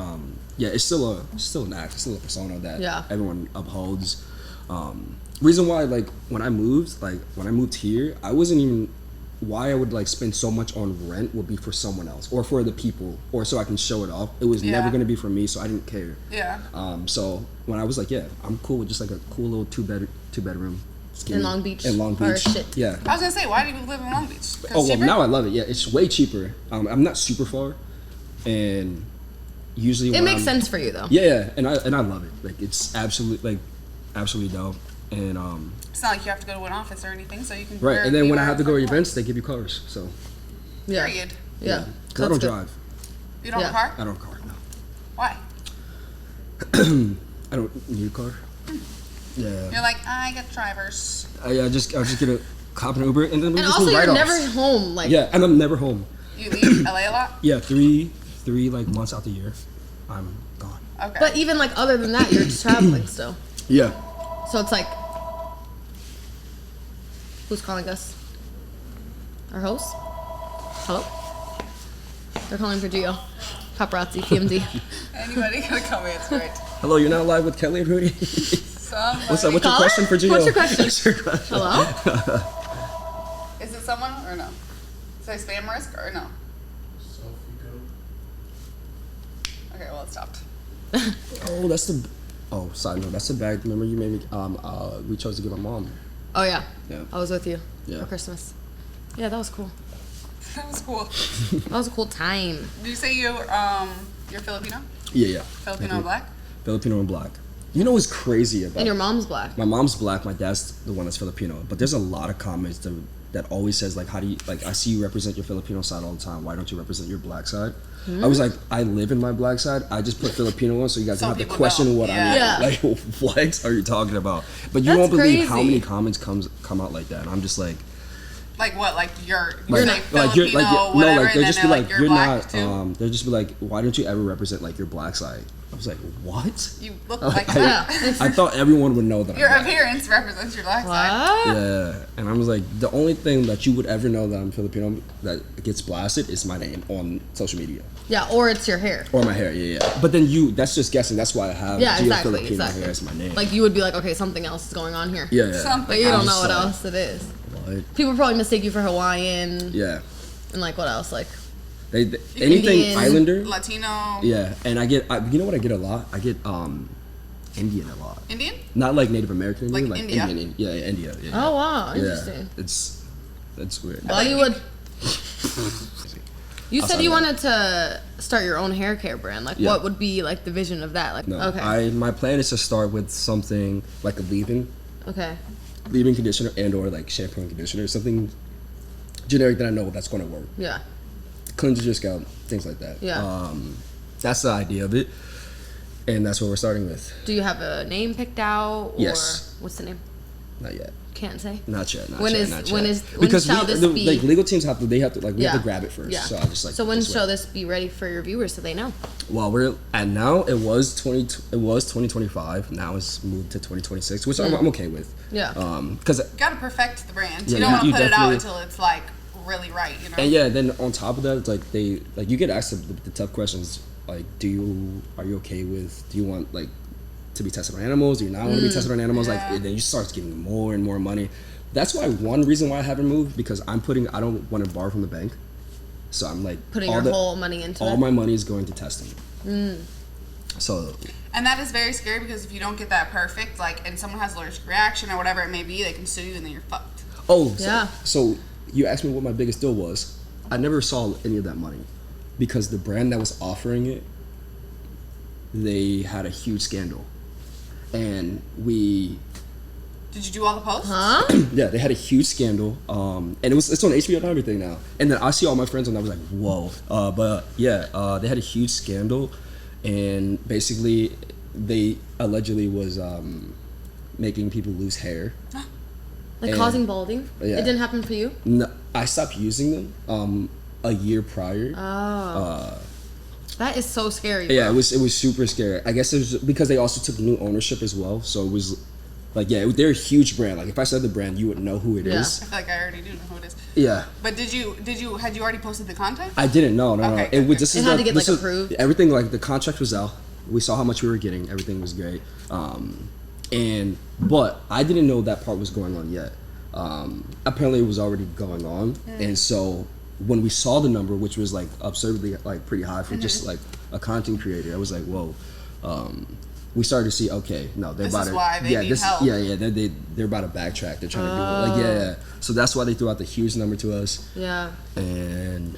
it's still an act, it's still a persona that Yeah. everyone upholds. Reason why like when I moved here, I wasn't even why I would like spend so much on rent would be for someone else or for the people or so I can show it off. It was Yeah. never gonna be for me, so I didn't care. Yeah. So when I was like, yeah, I'm cool with just like a cool little two bedroom In Long Beach. In Long Or Beach. shit. Yeah. I was gonna say, why do you live in Long Beach? 'Cause Oh well, cheaper? now I love it. Yeah, it's way cheaper. I'm not super far, and usually It when makes I'm- sense for you though. Yeah, and I love it. Like it's absolutely dope. And It's not like you have to go to an office or anything, so you can. right, and then when I have to go to events. events, they give you cars. So Yeah. Period. Yeah. because I don't That's good. drive. You don't have a Yeah. car? I don't have a car. No, Why? I don't need a car. Yeah, You're like, I get drivers. I just get a cop and Uber, and then we And just also, do you're write-offs. never home. Like, Yeah, and I'm never home. You leave LA a lot? Yeah, three like months out the year, I'm gone. Okay. but even like other than that, you're just traveling still. Yeah. So it's like, who's calling us? Our host? Hello? They're calling for Gio. Paparazzi, PMD. Anybody gonna come answer it? Hello, you're now live with Kelly and Rudy. Somebody. What's up? What's your Caller? question for Gio? What's your question? What's your question? Hello? Is it someone or no? Say spam risk or no? Okay, well, it stopped. Oh, that's the. Oh, side note. That's the bag. Remember you made me. We chose to give my mom. Oh yeah. Yeah. I was with you. Yeah. For Christmas. Yeah, that was cool. That was cool. That was a cool time. Did you say you're Filipino? Yeah. Filipino and black? Filipino and black. You know what's crazy about? And your mom's black. My mom's black. My dad's the one that's Filipino. But there's a lot of comments that always says like, how do you like? I see you represent your Filipino side all the time. Why don't you represent your black side? I was like, I live in my black side. I just put Filipino on so you guys don't have to question don't. what I mean. Yeah. Like, what are you talking about? But you That's won't believe how crazy. many comments come out like that. And I'm just like, Like what? Like you're like, say Filipino, whatever, they'll and just then be they're like, you're you're black not. too. They'll just be like, why don't you ever represent like your black side? I was like, what? You look like I that. I thought everyone would know that. Your I'm black. appearance represents your black side. What? Yeah, and I was like, the only thing that you would ever know that I'm Filipino that gets blasted is my name on social media Yeah, or it's your hair. or my hair. Yeah. But then that's just guessing. That's why I have Giofilipinohair as my name. Like you would be like, okay, something else is going on here. yeah. Something. But you I'm don't know just what like, else it is. What? People probably mistake you for Hawaiian. Yeah. And like what else? Like Anything Indian, Islander. Latino. Yeah, and you know what I get a lot? I get Indian a lot. Indian? Not like Native American Indian, Like like India? Indian. Yeah, India. Yeah. oh wow, Yeah, interesting. that's weird. Bollywood. You said Outside you of that. wanted to start your own hair care brand. Like, Yeah. what would be like the vision of that? Like, No, okay, my plan is to start with something like a leave-in conditioner and or like shampoo and conditioner, something generic that I know that's going to work. yeah. Cleanses your scalp, things like that. Yeah. That's the idea of it, and that's what we're starting with. Do you have a name picked out? Or Yes. What's the name? Not yet. Can't say. Not yet. When Because shall this be? like legal teams have to we have to grab it first. Yeah. So I just like. So when just shall wait. this be ready for your viewers so they know? Well, we're at now. It was 2025. Now it's moved to 2026, which I'm okay with. Yeah. Because You gotta perfect the brand. Yeah, you don't want you to put it out definitely- until it's like really right, you know? and yeah, then on top of that, it's like you get asked the tough questions like, are you okay with? Do you want like to be tested on animals? Do you not want to be tested on animals? Yeah. Like, and then you start getting more and more money. That's why one reason why I haven't moved, because I don't want to borrow from the bank, so I'm like Putting your whole money into all it. my money is going to testing. So And that is very scary because if you don't get that perfect, like, and someone has allergic reaction or whatever it may be, they can sue you and then you're fucked. Yeah. So you asked me what my biggest deal was. I never saw any of that money because the brand that was offering it, they had a huge scandal, and Did you do all the posts? Huh? yeah, they had a huge scandal, and it's on HBO and everything now. And then I see all my friends, and I was like, whoa. But yeah, they had a huge scandal, and basically, they allegedly was making people lose hair. Like And- causing balding? Yeah. It didn't happen for you? No, I stopped using them a year prior. Oh. That is so scary. Yeah, bro. it was super scary. I guess it was because they also took new ownership as well. So it was like, yeah, they're a huge brand. Like if I said the brand, you would know who it Yeah. is. I feel like I already do know who it is. Yeah. But had you already posted the content? I didn't know. No. Okay, It was good, this It is had the- to get, this like, is- approved? Everything, like the contract was out. We saw how much we were getting. Everything was great. But I didn't know that part was going on yet. Apparently it was already going on, and so when we saw the number, which was like absurdly like pretty high for just like a content creator, I was like, whoa. We started to see, okay, no, they're This about is to, why they need help. yeah, they're about to backtrack. They're trying to do it, like, yeah. So that's why they threw out the huge number to us, Yeah. and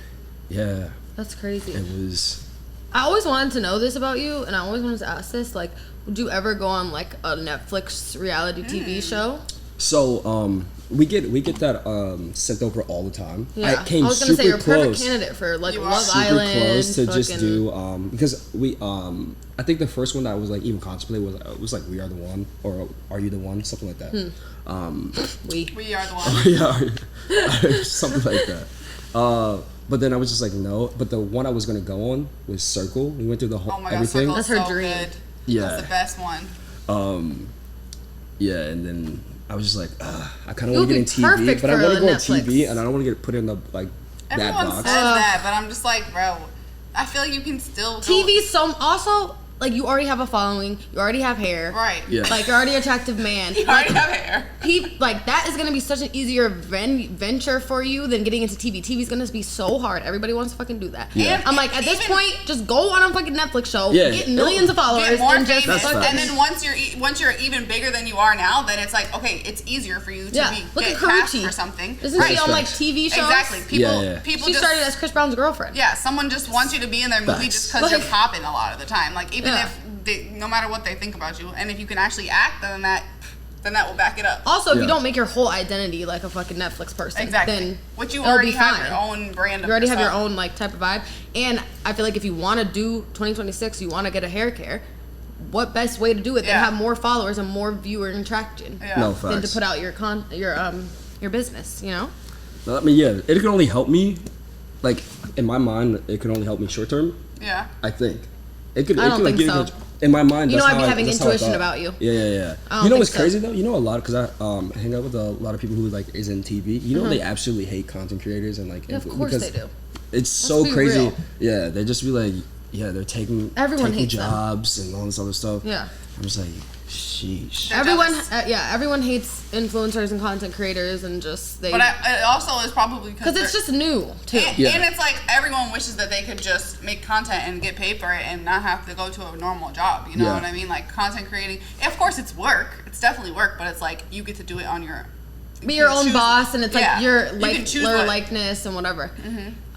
yeah, That's crazy. it was. I always wanted to know this about you, and I always wanted to ask this. Like, would you ever go on like a Netflix reality TV show? So we get that sent over all the time. Yeah. I came was gonna say super you're a perfect close. candidate for like You are. Love Super Island. close to just fucking- do because we I think the first one that I was like even contemplating was like We Are the One or Are You the One, something like that. We are the ones. Yeah, something like that. But then I was just like no. But the one I was gonna go on was Circle. We went through the whole Oh my god, everything. Circle's That's her so dream. good. Yeah. That's the best one. Yeah, and then I was just like, I kind of You want to would get be in TV, perfect but I for want to go on Netflix. TV, and I don't want to get put in the like that Everyone box. says that, but I'm just like, bro, I feel like you can still go. TV so also like you already have a following, you already have hair, Right. Yeah. like you're already an attractive man. You already have hair. Like that is gonna be such an easier venture for you than getting into TV. TV's gonna be so hard. Everybody wants to fucking do that. Yeah. I'm like, at this Even- point, just go on a fucking Netflix show, Yeah. get millions of followers, Get more and just famous, That's and facts. then once you're even bigger than you are now, then it's like, okay, it's easier for you to Look get at cast Karuchi for something. Isn't she on like TV shows? Exactly. People Yeah. people She just started as Chris Brown's girlfriend. yeah, someone just wants you to be in their movie Facts. just because you're Like- popping a lot of the time. Like even Yeah. if they, no matter what they think about you, and if you can actually act, then that will back it up. Also, if you Yeah. don't make your whole identity like a fucking Netflix person, Exactly. then Which you it'll already be have fine. your own brand of You already have your yourself. own like type of vibe, and I feel like if you want to do 2026, you want to get a hair care. What best way to do it than Yeah. have more followers and more viewer interaction Yeah. No than to facts. put out your business? You know? I mean, yeah, it can only help me. Like in my mind, it can only help me short term. Yeah. I think it could. I don't think so. In my mind, You know, that's I'd be how having that's how I intuition thought. about you. Yeah. I You don't know think what's so. crazy though? You know a lot because I hang out with a lot of people who like is in TV. You know they absolutely hate content creators and like Yeah, of course because they do. It's so be crazy. real. Yeah, they just be like, yeah, they're taking Everyone hates them. jobs and all this other stuff. Yeah. I'm just like, sheesh. They're Everyone, jealous. everyone hates influencers and content creators, and just But it also is probably because it's just new too. And, Yeah. and it's like everyone wishes that they could just make content and get paid for it and not have to go to a normal job. You know Yeah. what I mean? Like content creating. Of course, it's work. It's definitely work, but it's like you get to do it on your. Be your you own choose- boss, and it's yeah. like your You like can choose blur what- likeness and whatever.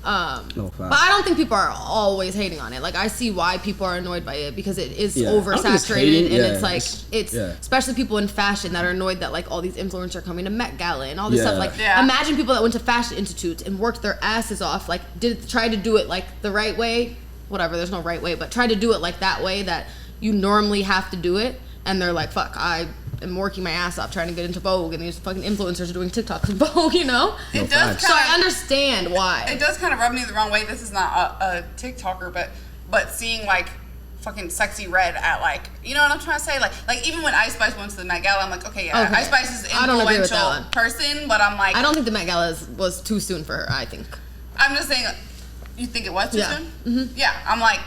No But facts. I don't think people are always hating on it. Like I see why people are annoyed by it because it is Yeah. I don't think it's oversaturated, hating, and yeah, it's like it's yeah. especially people in fashion that are annoyed that like all these influencers are coming to Met Gala and all this Yeah. stuff. Like Yeah. imagine people that went to fashion institutes and worked their asses off, like try to do it like the right way, whatever. There's no right way, but try to do it like that way that you normally have to do it, and they're like, "Fuck, I am working my ass off trying to get into Vogue, and these fucking influencers are doing TikToks in Vogue," you know? No It does facts. So I kind of. understand why. It does kind of rub me the wrong way. This is not a TikToker, but seeing like fucking Sexy Red at like, you know what I'm trying to say? Like even when Ice Spice went to the Met Gala, I'm like, okay, yeah, Okay. Ice Spice is an I don't agree with that influential one. person, but I'm like, I don't think the Met Gala was too soon for her. I think. I'm just saying, you think it was too Yeah. soon? Yeah. I'm like,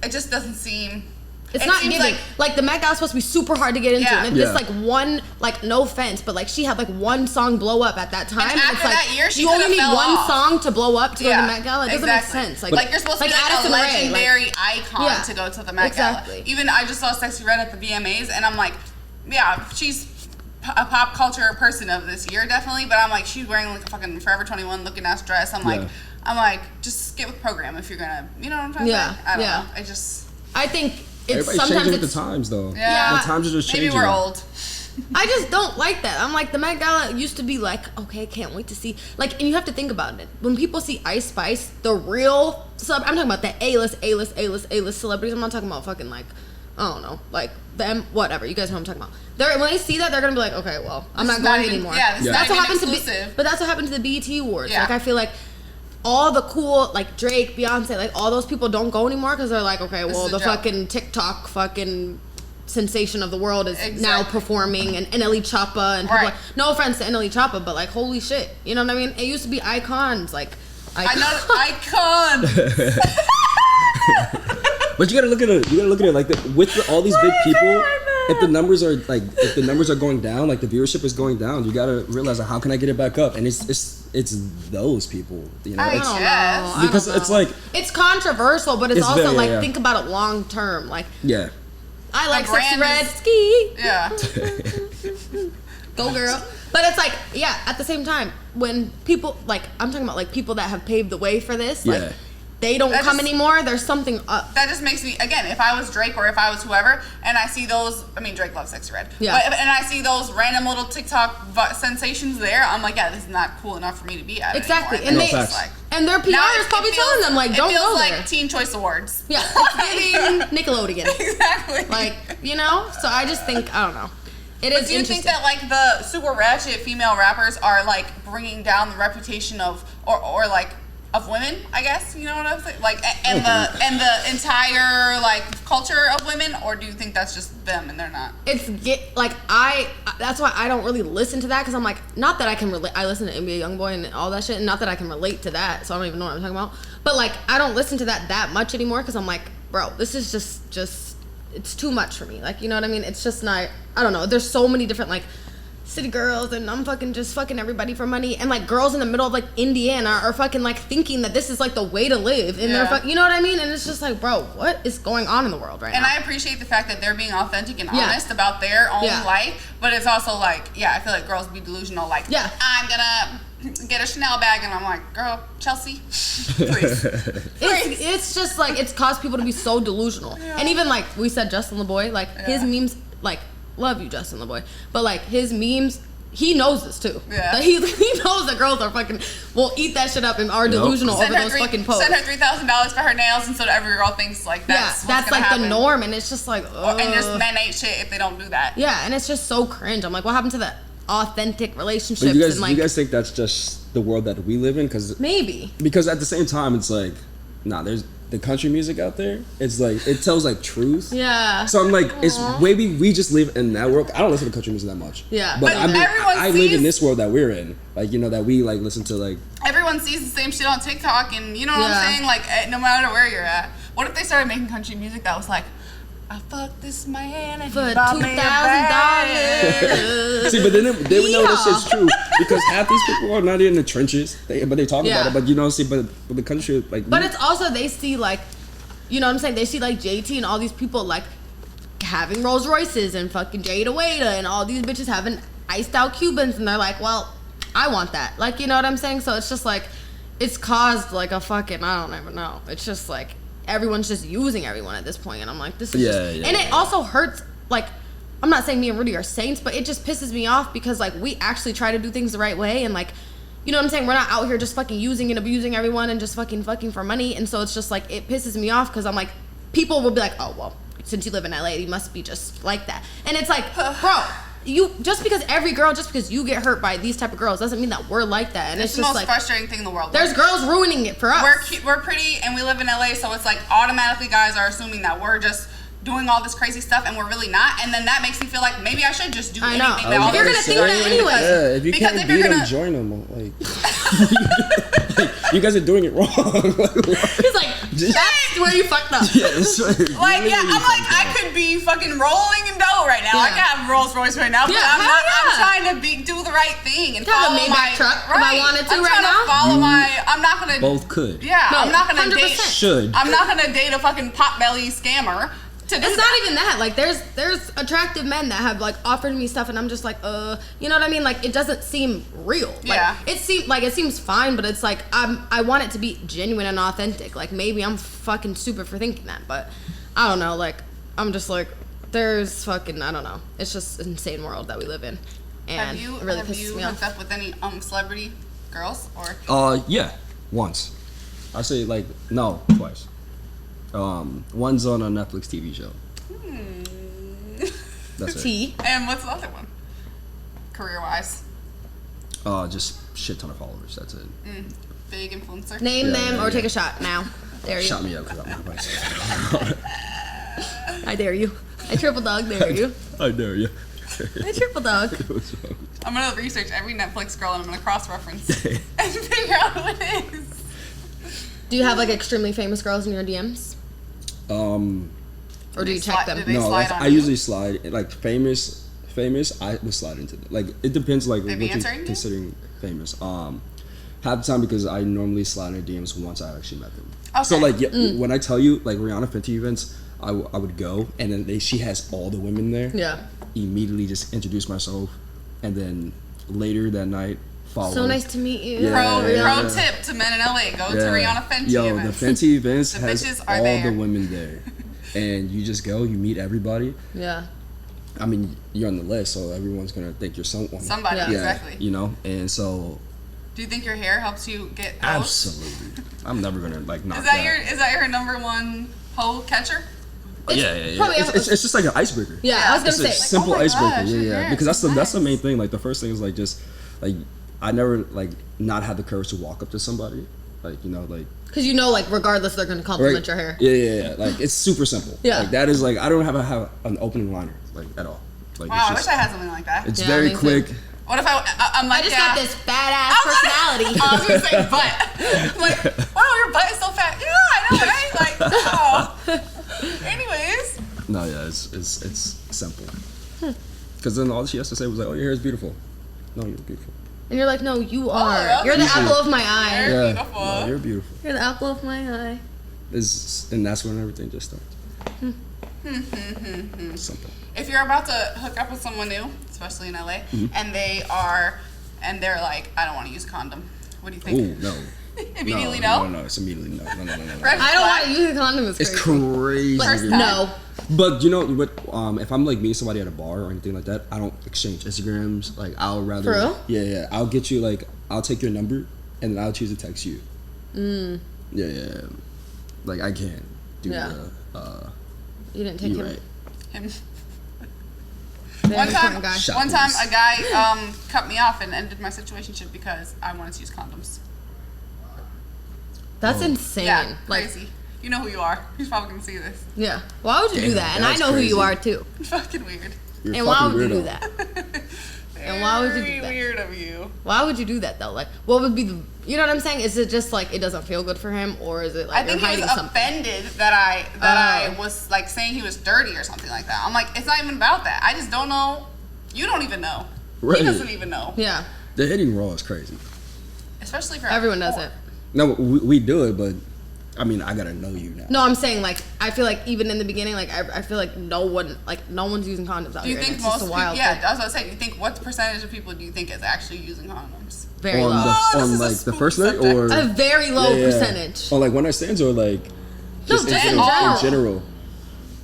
it just doesn't seem. It's it not seems giving. Like the Met Gala's supposed to be super hard to get into, Yeah. and it's Yeah. like one, like no offense, but like she had like one song blow up at that time. And it's after like that year, she you only could've need fell one off. song to blow up to go to Yeah, the Met Gala. It doesn't exactly. make sense. Like you're supposed to be like Addison a Rae, legendary icon Yeah, to go to the Met Gala. exactly. Even I just saw Sexy Red at the VMAs, and I'm like, yeah, she's a pop culture person of this year, definitely. But I'm like, she's wearing like a fucking Forever 21 looking ass dress. Yeah. I'm like, just get with program if you're gonna, you know what I'm trying to Yeah, say? I don't yeah. know. I just, I think it's Everybody's sometimes changing with it's. the times, though. Yeah. The times are just changing. maybe we're old. I just don't like that. I'm like the Met Gala used to be like, okay, can't wait to see. Like, and you have to think about it. When people see Ice Spice, the real I'm talking about the A-list celebrities. I'm not talking about fucking like, I don't know, like them, whatever. You guys know what I'm talking about. When they see that, they're gonna be like, okay, well, I'm This not is not going even- anymore. yeah, this is Yeah. not That's what even happened to exclusive. but that's what happened to the BET Awards. Yeah. Like, I feel like all the cool, like Drake, Beyonce, like all those people don't go anymore because they're like, okay, well, is a the joke. fucking TikTok fucking sensation of the world is now Exactly. performing, and NLE Choppa and people Right. like, no offense to NLE Choppa, but like holy shit, you know what I mean? It used to be icons, like I know, icon. But you gotta look at it. You gotta look at it like all these big people. If the numbers are going down, like the viewership is going down, you gotta realize like, how can I get it back up? And it's those people, you know. I It's, don't know. guess. I because don't it's know. like it's controversial, but it's also very, like yeah. think about it long term. Like yeah. I like Sexy brand Red is- Ski, Yeah. go girl. But it's like, yeah, at the same time, when people like I'm talking about like people that have paved the way for this, Yeah. like they don't That come just- anymore. There's something up. That just makes me, again, if I was Drake or if I was whoever, and I see those, I mean, Drake loves Sexy Red. Yeah. But, and I see those random little TikTok sensations there, I'm like, yeah, this is not cool enough for me to be at Exactly, anymore. and No they facts. like, and their PR now is probably telling them like, don't it feels go like there. Teen Choice Awards. Yeah, it's giving Nickelodeon. Exactly. Like, you know? So I just think, I don't know. It is Do you interesting. think that like the super ratchet female rappers are like bringing down the reputation of or like of women? I guess you know what I'm saying. Like and the entire like culture of women, or do you think that's just them and they're not? That's why I don't really listen to that because I'm like, not that I can relate. I listen to NBA YoungBoy and all that shit, and not that I can relate to that. So I don't even know what I'm talking about. But like, I don't listen to that much anymore because I'm like, bro, this is just it's too much for me. Like, you know what I mean? It's just not, I don't know. There's so many different, like, city girls, and I'm fucking just fucking everybody for money. And, like, girls in the middle of, like, Indiana are fucking, like, thinking that this is, like, the way to live. And they're you know what I mean? And it's just like, bro, what is going on in the world right now? And I appreciate the fact that they're being authentic and honest about their own life. But it's also, like, I feel like girls be delusional. Like, I'm gonna get a Chanel bag, and I'm like, girl, Chelsea, please. It's just like, it's caused people to be so delusional. And even like we said, Justin LeBoy, like his memes, like, love you, Justin LeBoy, but like his memes, he knows this too. Like, he knows that girls are fucking will eat that shit up and are delusional over those fucking posts. Send her $3,000 for her nails, and so every girl thinks like that's like happen. the norm, and it's just like, and just men ain't shit if they don't do that. Yeah, and it's just so cringe. I'm like, what happened to the authentic relationships? But and like, you guys think that's just the world that we live in? Because at the same time, it's like, there's the country music out there. It's like, it tells like truth. Yeah. So I'm like, it's maybe we just live in that world. I don't listen to country music that much. Yeah. But I mean, I live in this world that we're in. Like, you know, that we like listen to, like, everyone sees the same shit on TikTok, and you know what I'm saying? Like, no matter where you're at. What if they started making country music that was like, I fucked this man and for he bought me a bag. See, but then we know that shit's true, because half these people are not in the trenches, but they talk about it. But you know, but the country, like. But it's also, they see, like, you know what I'm saying? They see like JT and all these people like having Rolls Royces and fucking Jada Wada and all these bitches having iced out Cubans, and they're like, well, I want that. Like, you know what I'm saying? So it's just like, it's caused like a fucking, I don't even know. It's just like, everyone's just using everyone at this point, and I'm like, this is and it also hurts. Like, I'm not saying me and Rudy are saints, but it just pisses me off because like we actually try to do things the right way, and like, you know what I'm saying, we're not out here just fucking using and abusing everyone and just fucking for money. And so it's just like, it pisses me off because I'm like, people will be like, oh well, since you live in LA, you must be just like that. And it's like, bro, you just because you get hurt by these type of girls doesn't mean that we're like that. And it's the just most like, frustrating thing in the world. There's girls ruining it for us. We're pretty and we live in LA, so it's like automatically guys are assuming that we're just doing all this crazy stuff, and we're really not. And then that makes me feel like maybe I should just do anything that all you're gonna think that anyway. Yeah, if you can't beat them, join them. Like, you guys are doing it wrong. He's like, that's where you fucked up. Yeah, that's right. Like, I'm like, I could be fucking rolling in dough right now. I can have Rolls Royce right now, but I'm trying to do the right thing and follow my truck if I wanted to right now. I'm not gonna. Both could. Yeah, no, I'm not gonna 100%. date. Should. I'm not gonna date a fucking potbelly scammer. It's not even that. Like, there's attractive men that have like offered me stuff, and I'm just like, you know what I mean? Like, it doesn't seem real. Like, it seems fine, but it's like, I want it to be genuine and authentic. Like, maybe I'm fucking stupid for thinking that, but I don't know. Like, I'm just like, there's fucking, I don't know. It's just an insane world that we live in, and it really pisses me off. Have you hooked up with any celebrity girls or? Yeah, once. I say like no, twice. One's on a Netflix TV show. That's it. And what's the other one? Career-wise? Just shit ton of followers. That's it. Big influencer. Name them or take a shot now. Dare you? Shot me up because I'm not biased. I dare you. I triple dog dare you. I dare you. I triple dog. I'm gonna research every Netflix girl and I'm gonna cross-reference and figure out who it is. Do you have like extremely famous girls in your DMs? Or do you check them? No, like, I usually slide. Like famous, I would slide into them. Like, it depends, like, what you're considering famous. Half the time, because I normally slide in DMs once I actually met them. Okay. So, like, when I tell you, like, Rihanna Fenty events, I would go, and then she has all the women there. Yeah. Immediately just introduce myself, and then later that night, follow. So nice to meet you. Pro tip to men in LA: go to Rihanna Fenty events. The Fenty events the has all the women there, and you just go, you meet everybody. Yeah. I mean, you're on the list, so everyone's gonna think you're someone. Somebody, exactly. You know, and so. Do you think your hair helps you get? Absolutely. I'm never gonna like knock Is that your number one hoe catcher? It's just like an icebreaker. Yeah, I was gonna say a simple icebreaker. Yeah, because that's the main thing. Like, the first thing is like just like. I never like not had the courage to walk up to somebody, like, you know, like, because you know, like, regardless they're gonna compliment your hair. Yeah. Like, it's super simple. Yeah, like, that is like, I don't have an opening liner like at all. Like, wow, I wish I had something like that. It's very quick. Too. What if I'm like, I just got this badass personality. I was gonna say butt. I'm like, wow, your butt is so fat. Yeah, I know, right? Like, oh. No, yeah, it's simple. Because then all she has to say was like, "Oh, your hair is beautiful." No, you're beautiful. And you're like, no, you are. that's You're the easy. apple of my eye. You're Yeah, beautiful. no, you're beautiful. You're the apple of my eye. And that's when everything just starts. Simple. If you're about to hook up with someone new, especially in LA, and they're like, I don't want to use a condom. What do you think? Ooh, no. Immediately no? no? No, it's immediately no. No. Red I don't want flag? to use a condom. It's It's crazy. crazy. First dude. time. No. But you know what? If I'm like meeting somebody at a bar or anything like that, I don't exchange Instagrams. Like I'll rather. For real? Yeah. I'll get you like I'll take your number and then I'll choose to text you. Yeah. Like I can't do Yeah. the. You didn't take You him. right. Him. Very One time, important guy. Shut one time, please. a guy cut me off and ended my situationship because I wanted to use condoms. That's insane. Yeah, Like, crazy. You know who you are. He's probably gonna see this. yeah. Why would you do Damn, that? And I that's know who you crazy. are too. Fucking weird. You're And why fucking would you do weirdo. that? And why would you do Very that? weird of you. Why would you do that though? Like, what would be the? You know what I'm saying? Is it just like it doesn't feel good for him, or is it like I think you're he hiding was something? offended that I Oh. was like saying he was dirty or something like that. I'm like, it's not even about that. I just don't know. You don't even know. Right. He doesn't even know. Yeah. The hitting raw is crazy. Especially for Everyone does porn. it. No, we do it, but I mean, I gotta know you now. No, I'm saying like I feel like even in the beginning, like I feel like no one's using condoms out Do you here. and think it's most just a people? wild Yeah, thing. I was gonna say. Do you think what percentage of people do you think is actually using condoms? Very on low. the, Oh, this on is a like the spooky first night subject. or A very low Yeah. percentage. On like one night stands or like just just in in general.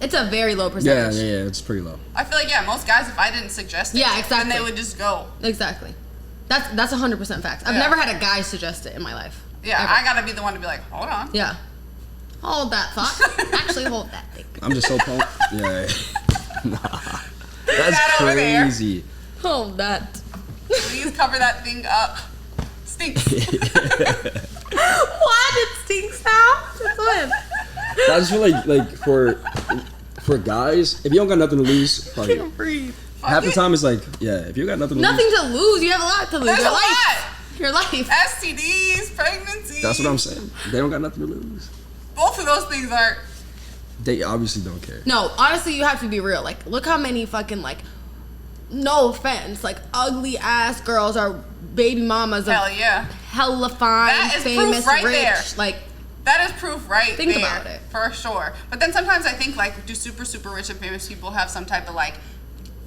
It's a very low Yeah, percentage. it's pretty low. I feel like most guys, if I didn't suggest it, Yeah, then exactly. they would just go. Exactly. That's 100% facts. I've Yeah. never had a guy suggest it in my life. Yeah, Ever. I gotta be the one to be like, hold on. Yeah. Hold that thought. Actually, hold that thing. I'm just so pumped. Yeah. Nah. That's that over there. crazy. Hold that. Please cover that thing up. Stinks. What? It stinks now? Since when? I just feel like for guys, if you don't got nothing to lose, fuck it. Can't breathe. Half the it. time it's like, yeah, if you got nothing to Nothing lose, to lose. You have a lot to lose. There's Your a life. Your life. STDs, pregnancy. that's what I'm saying. They don't got nothing to lose. Both of those things are. They obviously don't care. No, honestly, you have to be real. Like, look how many fucking, like, no offense, like, ugly ass girls are baby mamas of Hell yeah. hella fine, That is proof famous, right rich. there. Like, That is proof right Think there. about it. For sure. But then sometimes I think, like, do super, super rich and famous people have some type of, like,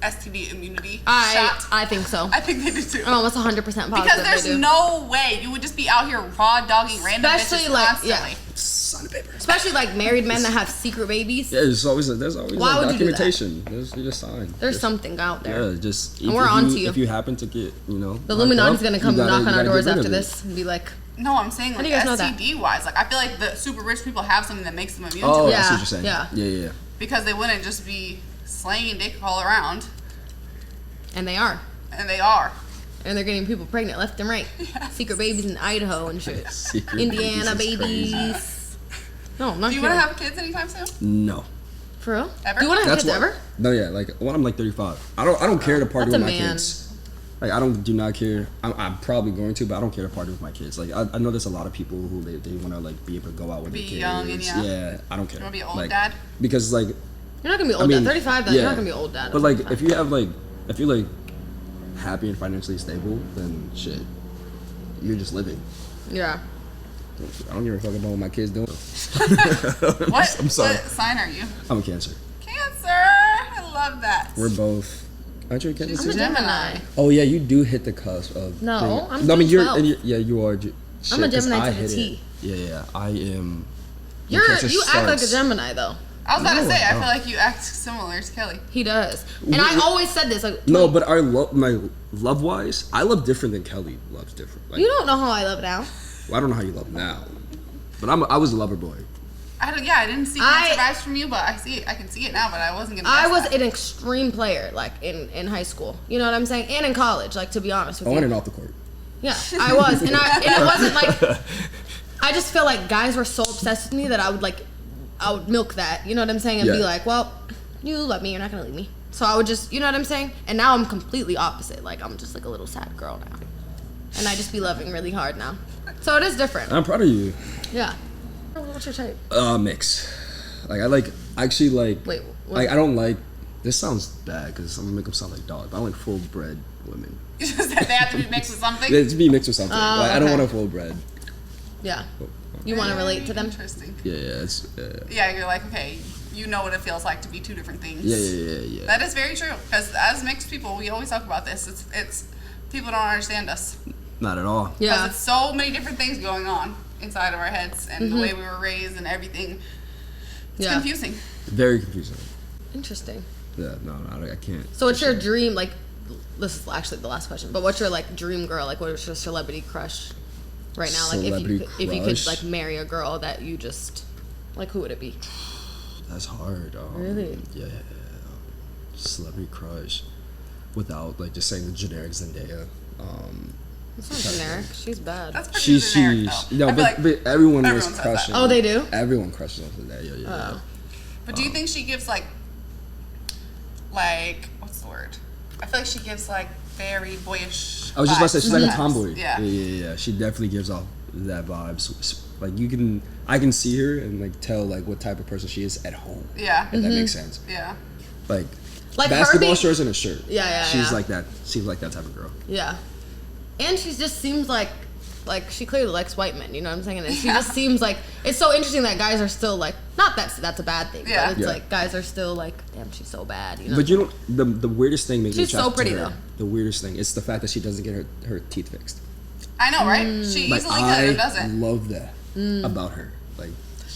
STD immunity shot? I think so. I think they do too. Oh, it's 100% positive. Because there's they do. no way you would just be out here raw dogging random Especially, bitches like, constantly. yeah. Son of paper. Especially like married men that have secret babies. Yeah, there's always Why like would you do that? documentation. There's you just sign. There's Just- something out there. Yeah, just And we're on to you. If you happen to get, The locked Illuminati's up, gonna come you gotta- knock you on our gotta doors get rid after of it. this and be like, No, I'm saying How like do you guys know that? STD wise. Like I feel like the super rich people have something that makes them immune Oh, to it I see Yeah, what you're saying. yeah. Yeah. because they wouldn't just be slanging dick all around, and they are. and they are. And they're getting people pregnant left and right. Secret babies in Idaho and shit. Secret Indiana babies is babies. No, I'm not Do you want kidding. to have kids anytime soon? No. For real? Ever? Do you want to have That's kids why. ever? No, yeah. Like when I'm like 35, I don't care to party That's with a my man. kids. Like I do not care. I'm probably going to, but I don't care to party with my kids. Like I know there's a lot of people who they want to like be able to go out with Be their kids. young and yeah. Yeah, I don't care. You wanna be old like, dad? Because like You're not gonna be old I mean, dad. 35 though, yeah. you're not gonna be old dad. at But like 35. if you have like if you're like happy and financially stable, then shit, you're just living. Yeah. I don't give a fuck about what my kids doing. What? I'm sorry. What sign are you? I'm a Cancer. Cancer. I love that. We're both. Aren't you a Cancer? She's I'm a too? Gemini. Oh yeah, you do hit the cusp of. No, being- I'm No, I mean June you're. 12th. Yeah, you are. Shit, I'm a 'cause Gemini I to the hit T. it. Yeah, I am. You act like a Gemini though. I was about to No, say, I I don't. feel like you act similar to Kelly. He does. And I always said this. Like, No, but our my love wise, I love different than Kelly loves different. Like, you don't know how I love now. well, I don't know how you love now, but I was a lover boy. I didn't see Cancer vibes from you, but I see it. I can see it now, but I wasn't gonna. I guess was that. an extreme player, like in high school. You know what I'm saying? And in college, like to be honest with On you. and off the court. Yeah, I was, and it wasn't like. I just feel like guys were so obsessed with me that I would milk that. You know what I'm saying? And be Yeah. like, well, you love me, you're not gonna leave me. So I would just, you know what I'm saying? And now I'm completely opposite. Like I'm just like a little sad girl now, and I just be loving really hard now. So it is different. I'm proud of you. Yeah. What's your type? Mix. Like I actually like. Wait, what? Like I don't like. This sounds bad because I'm gonna make them sound like dogs. But I like full bred women. You just said they have to be mixed with something. Yeah, to be mixed with something. Like, I don't okay. want a full bred. Yeah. You want to relate to them? Interesting. Yeah. Yeah, you're like, okay, you know what it feels like to be two different things. Yeah. That is very true. Because as mixed people, we always talk about this. It's people don't understand us. Not at all. Because Yeah. it's so many different things going on inside of our heads and the way we were raised and everything. It's confusing. Very confusing. Interesting. Yeah, no, I can't. So what's your dream, like, this is actually the last question, but what's your, like, dream girl? Like, what is your celebrity crush right now? Like, if you could, like, marry a girl that you just, like, who would it be? That's hard. Really? Yeah. Celebrity crush. Without, like, just saying the generic Zendaya. It's not generic. She's bad. That's pretty generic, though. No, I feel like but everyone was says that. crushing. Oh, they do? Everyone crushes on Zendaya. Yeah. But do you think she gives, like, what's the word? I feel like she gives, like, very boyish I was just about to say she's like a vibes. tomboy. Yeah. She definitely gives off that vibes. Like I can see her and like tell like what type of person she is at home. Yeah. If that makes sense. Yeah. Like Like basketball Herbie? shorts and a shirt. Yeah. She's like that. Seems like that type of girl. Yeah. And she just seems like she clearly likes white men, you know what I'm saying? And she just seems like, it's so interesting that guys are still like, not that that's a bad thing, Yeah. but it's Yeah. like guys are still like, damn, she's so bad, you know? But you know the weirdest thing makes me She's so attracted pretty, to her, though. The weirdest thing is the fact that she doesn't get her teeth fixed. I know, right? She Like easily could I and doesn't. love that about her. Like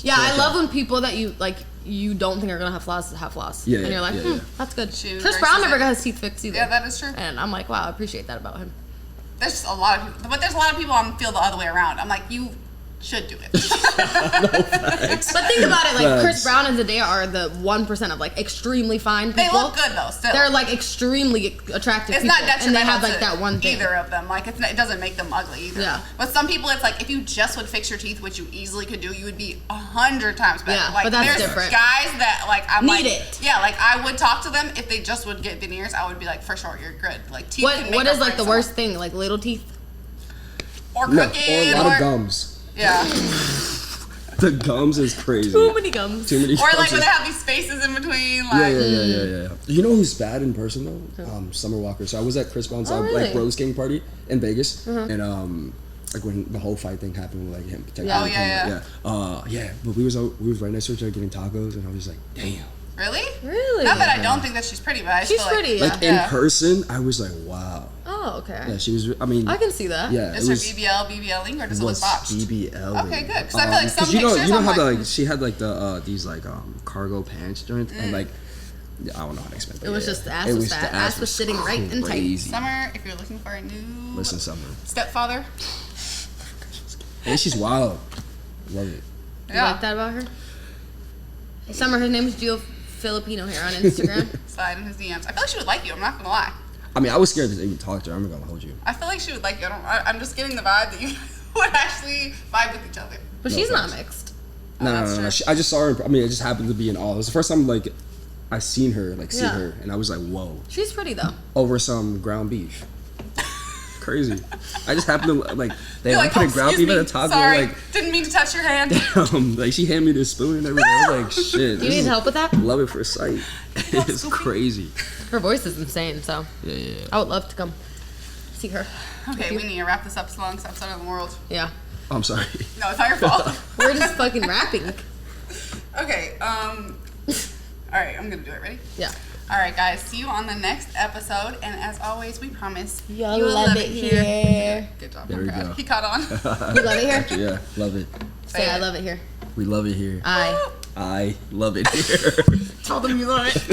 Yeah, so I love when people that you don't think are gonna have flaws have flaws. Yeah, and you're like, yeah. that's good. She Chris embraces Brown never it. got his teeth fixed either. Yeah, that is true. And I'm like, wow, I appreciate that about him. There's just a lot of people, but there's a lot of people I feel the other way around. I'm like, you should do it. But think about it, like Chris Brown and Zendaya are the 1% of like extremely fine people. They look good though. Still, They're like extremely attractive it's people, not detrimental and they have like to that one thing. either of them. Like it doesn't make them ugly either. Yeah. But some people, it's like if you just would fix your teeth, which you easily could do, you would be 100 times better. Yeah, like but that's there's different. guys that like I'm Need like, it. yeah, like I would talk to them if they just would get veneers. I would be like, for sure, you're good. Like teeth. Can make What or is like break the worst thing? Like little teeth? someone. Or no, crooked, or a lot of gums. Yeah. The gums is crazy. Too many gums. Too many Or like gums when is- they have these spaces in between. Like, Yeah. You know who's bad in person though? Summer Walker. So I was at Chris Brown's really? like Rose King party in Vegas, and like when the whole fight thing happened with like him. Yeah. Yeah. But we was right next to each other getting tacos, and I was like, damn. Really? Really? Not that I don't think that she's pretty, but I She's feel like, pretty, Like yeah. in person, I was like, wow. Oh, okay. Yeah, she was. I mean, I can see that. yeah, Is it her was. BBLing, or does it look Was botched? BBL. Okay, good. Because I feel like some you pictures, know I'm how like, like she had like the these like cargo pants joints and like I don't know how to explain. But It was just the ass was fat. Ass was sitting right and tight. crazy. Summer, if you're looking for a new Listen, Summer, stepfather, and she's wild. Love it. You yeah, like that about her? Summer, her name is Giofilipinohair on Instagram. slide in his DMs. I feel like she would like you. I'm not gonna lie. I mean, I was scared to even talk to her. I'm not gonna hold you. I feel like she would like you. I'm just getting the vibe that you would actually vibe with each other. But No she's not offense. mixed. that's No. true. I just saw her. I mean, it just happened to be in awe. It was the first time like I seen her, Yeah. and I was like, whoa, She's pretty though. over some ground beef. Crazy. I just happened to like they You're like, put a ground excuse beef at me, a taco. sorry, Like, didn't mean to touch your hand. like she handed me the spoon and everything. I was like, shit. Do you this need is- help with that? Love it for sight. It's crazy. Her voice is insane, so Yeah. I would love to come see her. Okay, we need to wrap this up. It's the longest episode in the world. Yeah. I'm sorry. No, it's not your fault. We're just fucking rapping. Okay. All right, I'm gonna do it. Ready? Yeah. All right, guys. See you on the next episode. And as always, we promise You'll you'll love it here. Good job. There I'm we proud. go. He caught on. You love it here? Yeah, love it. Say I love it here. We love it here. I I love it here. Tell them you love it.